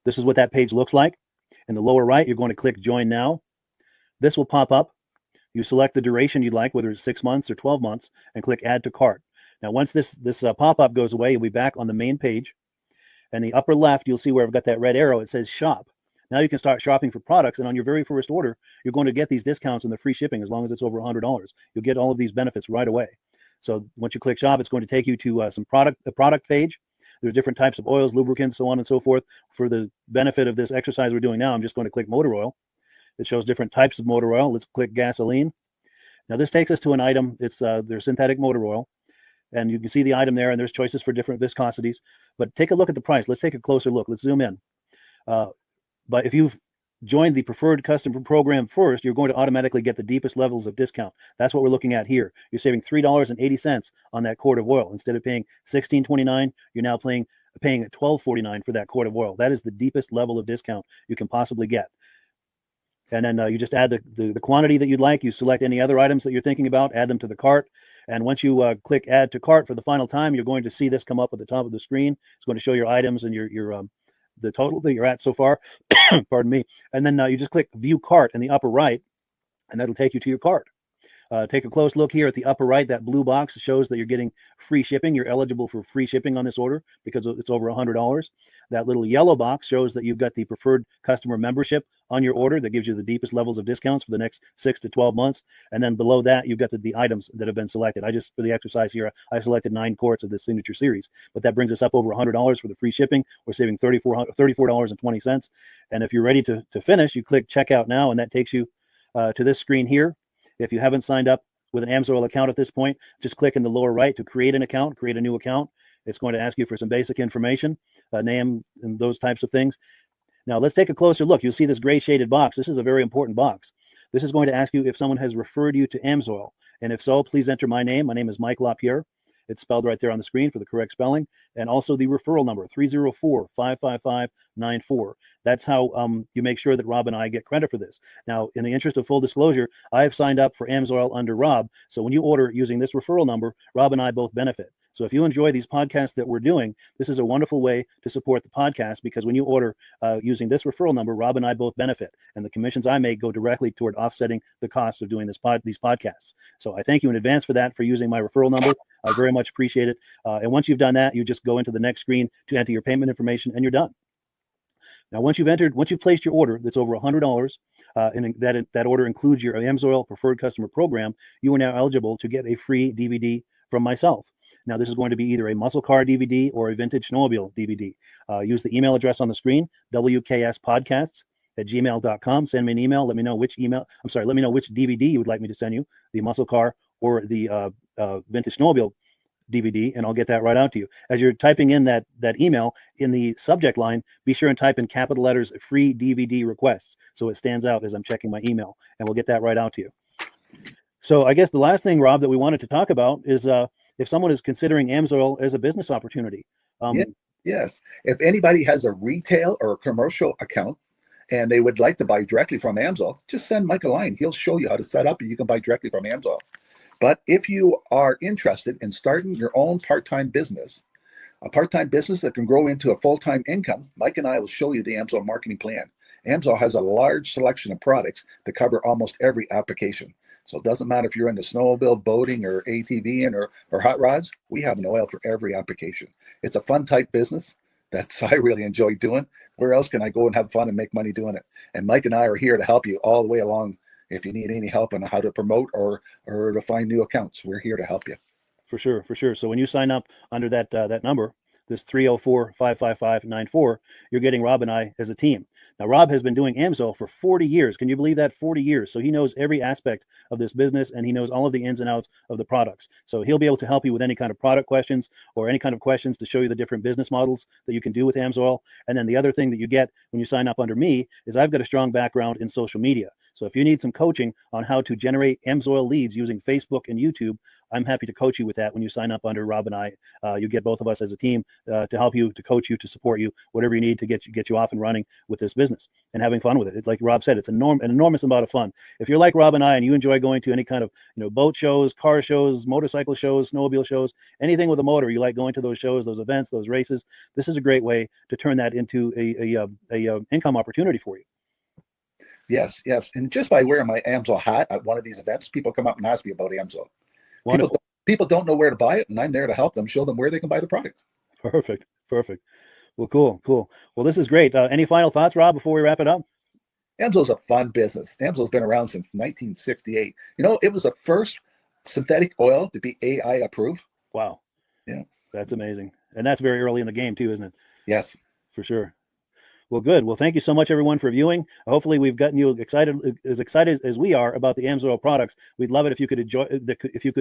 Speaker 1: This is what that page looks like. In the lower right, you're going to click Join Now. This will pop up. You select the duration you'd like, whether it's 6 months or 12 months, and click Add to Cart. Now, once this pop-up goes away, you'll be back on the main page. And the upper left, you'll see where I've got that red arrow. It says Shop. Now you can start shopping for products, and on your very first order, you're going to get these discounts and the free shipping as long as it's over $100. You'll get all of these benefits right away. So once you click Shop, it's going to take you to the product page. There's different types of oils, lubricants, so on and so forth. For the benefit of this exercise we're doing now, I'm just going to click motor oil. It shows different types of motor oil. Let's click gasoline. Now this takes us to an item. It's their synthetic motor oil. And you can see the item there, and there's choices for different viscosities. But take a look at the price. Let's take a closer look. Let's zoom in. But if you've joined the preferred customer program first, you're going to automatically get the deepest levels of discount. That's what we're looking at here. You're saving $3.80 on that quart of oil. Instead of paying $16.29, you're now paying $12.49 for that quart of oil. That is the deepest level of discount you can possibly get. And then you just add the quantity that you'd like. You select any other items that you're thinking about, add them to the cart. And once you click Add to Cart for the final time, you're going to see this come up at the top of the screen. It's going to show your items and your the total that you're at so far. Pardon me. And then you just click View Cart in the upper right, and that'll take you to your cart. Take a close look here at the upper right. That blue box shows that you're getting free shipping. You're eligible for free shipping on this order because it's over $100. That little yellow box shows that you've got the preferred customer membership on your order. That gives you the deepest levels of discounts for the next 6 to 12 months. And then below that, you've got the items that have been selected. For the exercise here, I selected 9 quarts of the signature series, but that brings us up over $100 for the free shipping. We're saving $34.20. And if you're ready to finish, you click Checkout Now, and that takes you to this screen here. If you haven't signed up with an AMSOIL account at this point, just click in the lower right to create an account, create a new account. It's going to ask you for some basic information, name and those types of things. Now let's take a closer look. You'll see this gray shaded box. This is a very important box. This is going to ask you if someone has referred you to AMSOIL. And if so, please enter my name. My name is Mike LaPierre. It's spelled right there on the screen for the correct spelling. And also the referral number, 304-555-94. That's how you make sure that Rob and I get credit for this. Now, in the interest of full disclosure, I have signed up for AMSOIL under Rob. So when you order using this referral number, Rob and I both benefit. So if you enjoy these podcasts that we're doing, this is a wonderful way to support the podcast, because when you order using this referral number, Rob and I both benefit. And the commissions I make go directly toward offsetting the cost of doing these podcasts. So I thank you in advance for that, for using my referral number. I very much appreciate it. And once you've done that, you just go into the next screen to enter your payment information, and you're done. Now, once you've placed your order that's over $100, and that order includes your AMSOIL preferred customer program, you are now eligible to get a free DVD from myself. Now, this is going to be either a muscle car DVD or a vintage snowmobile DVD. Use the email address on the screen, wkspodcasts@gmail.com. Send me an email. Let me know which DVD you would like me to send you, the muscle car or the vintage snowmobile DVD, and I'll get that right out to you. As you're typing in that email, in the subject line, be sure and type in capital letters "free DVD requests" so it stands out as I'm checking my email, and we'll get that right out to you. So I guess the last thing, Rob, that we wanted to talk about is if someone is considering AMSOIL as a business opportunity.
Speaker 8: Yes. If anybody has a retail or a commercial account and they would like to buy directly from AMSOIL, just send Mike a line. He'll show you how to set up and you can buy directly from AMSOIL. But if you are interested in starting your own part-time business, a part-time business that can grow into a full-time income, Mike and I will show you the AMSOIL marketing plan. AMSOIL has a large selection of products that cover almost every application. So it doesn't matter if you're into snowmobile, boating, or ATVing or hot rods, we have an oil for every application. It's a fun type business that's I really enjoy doing. Where else can I go and have fun and make money doing it? And Mike and I are here to help you all the way along. If you need any help on how to promote or to find new accounts, we're here to help you.
Speaker 1: For sure. So when you sign up under that number, this 304-555-94, you're getting Rob and I as a team. Now, Rob has been doing AMSOIL for 40 years. Can you believe that? 40 years. So he knows every aspect of this business, and he knows all of the ins and outs of the products. So he'll be able to help you with any kind of product questions or any kind of questions to show you the different business models that you can do with AMSOIL. And then the other thing that you get when you sign up under me is I've got a strong background in social media. So if you need some coaching on how to generate AMSOIL leads using Facebook and YouTube, I'm happy to coach you with that when you sign up under Rob and I. You get both of us as a team to help you, to coach you, to support you, whatever you need to get you off and running with this business and having fun with it. Like Rob said, it's an enormous amount of fun. If you're like Rob and I and you enjoy going to any kind of boat shows, car shows, motorcycle shows, snowmobile shows, anything with a motor, you like going to those shows, those events, those races, this is a great way to turn that into a income opportunity for you.
Speaker 8: Yes. And just by wearing my AMSOIL hat at one of these events, people come up and ask me about AMSOIL. People don't know where to buy it, and I'm there to help them, show them where they can buy the product. Perfect.
Speaker 1: Well, cool. Well, this is great. Any final thoughts, Rob, before we wrap it up?
Speaker 8: AMSOIL's a fun business. AMSOIL's been around since 1968. It was the first synthetic oil to be AI approved.
Speaker 1: Wow.
Speaker 8: Yeah.
Speaker 1: That's amazing. And that's very early in the game too, isn't it?
Speaker 8: Yes.
Speaker 1: For sure. Well, good. Well, thank you so much, everyone, for viewing. Hopefully, we've gotten you excited as we are about the AMSOIL products. We'd love it if you could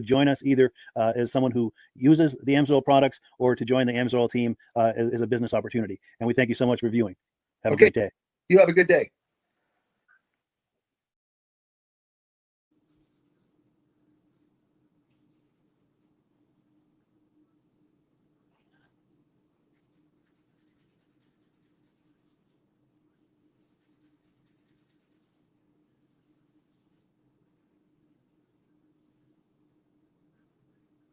Speaker 1: join us either as someone who uses the AMSOIL products or to join the AMSOIL team as a business opportunity. And we thank you so much for viewing. Have a great day.
Speaker 8: You have a good day.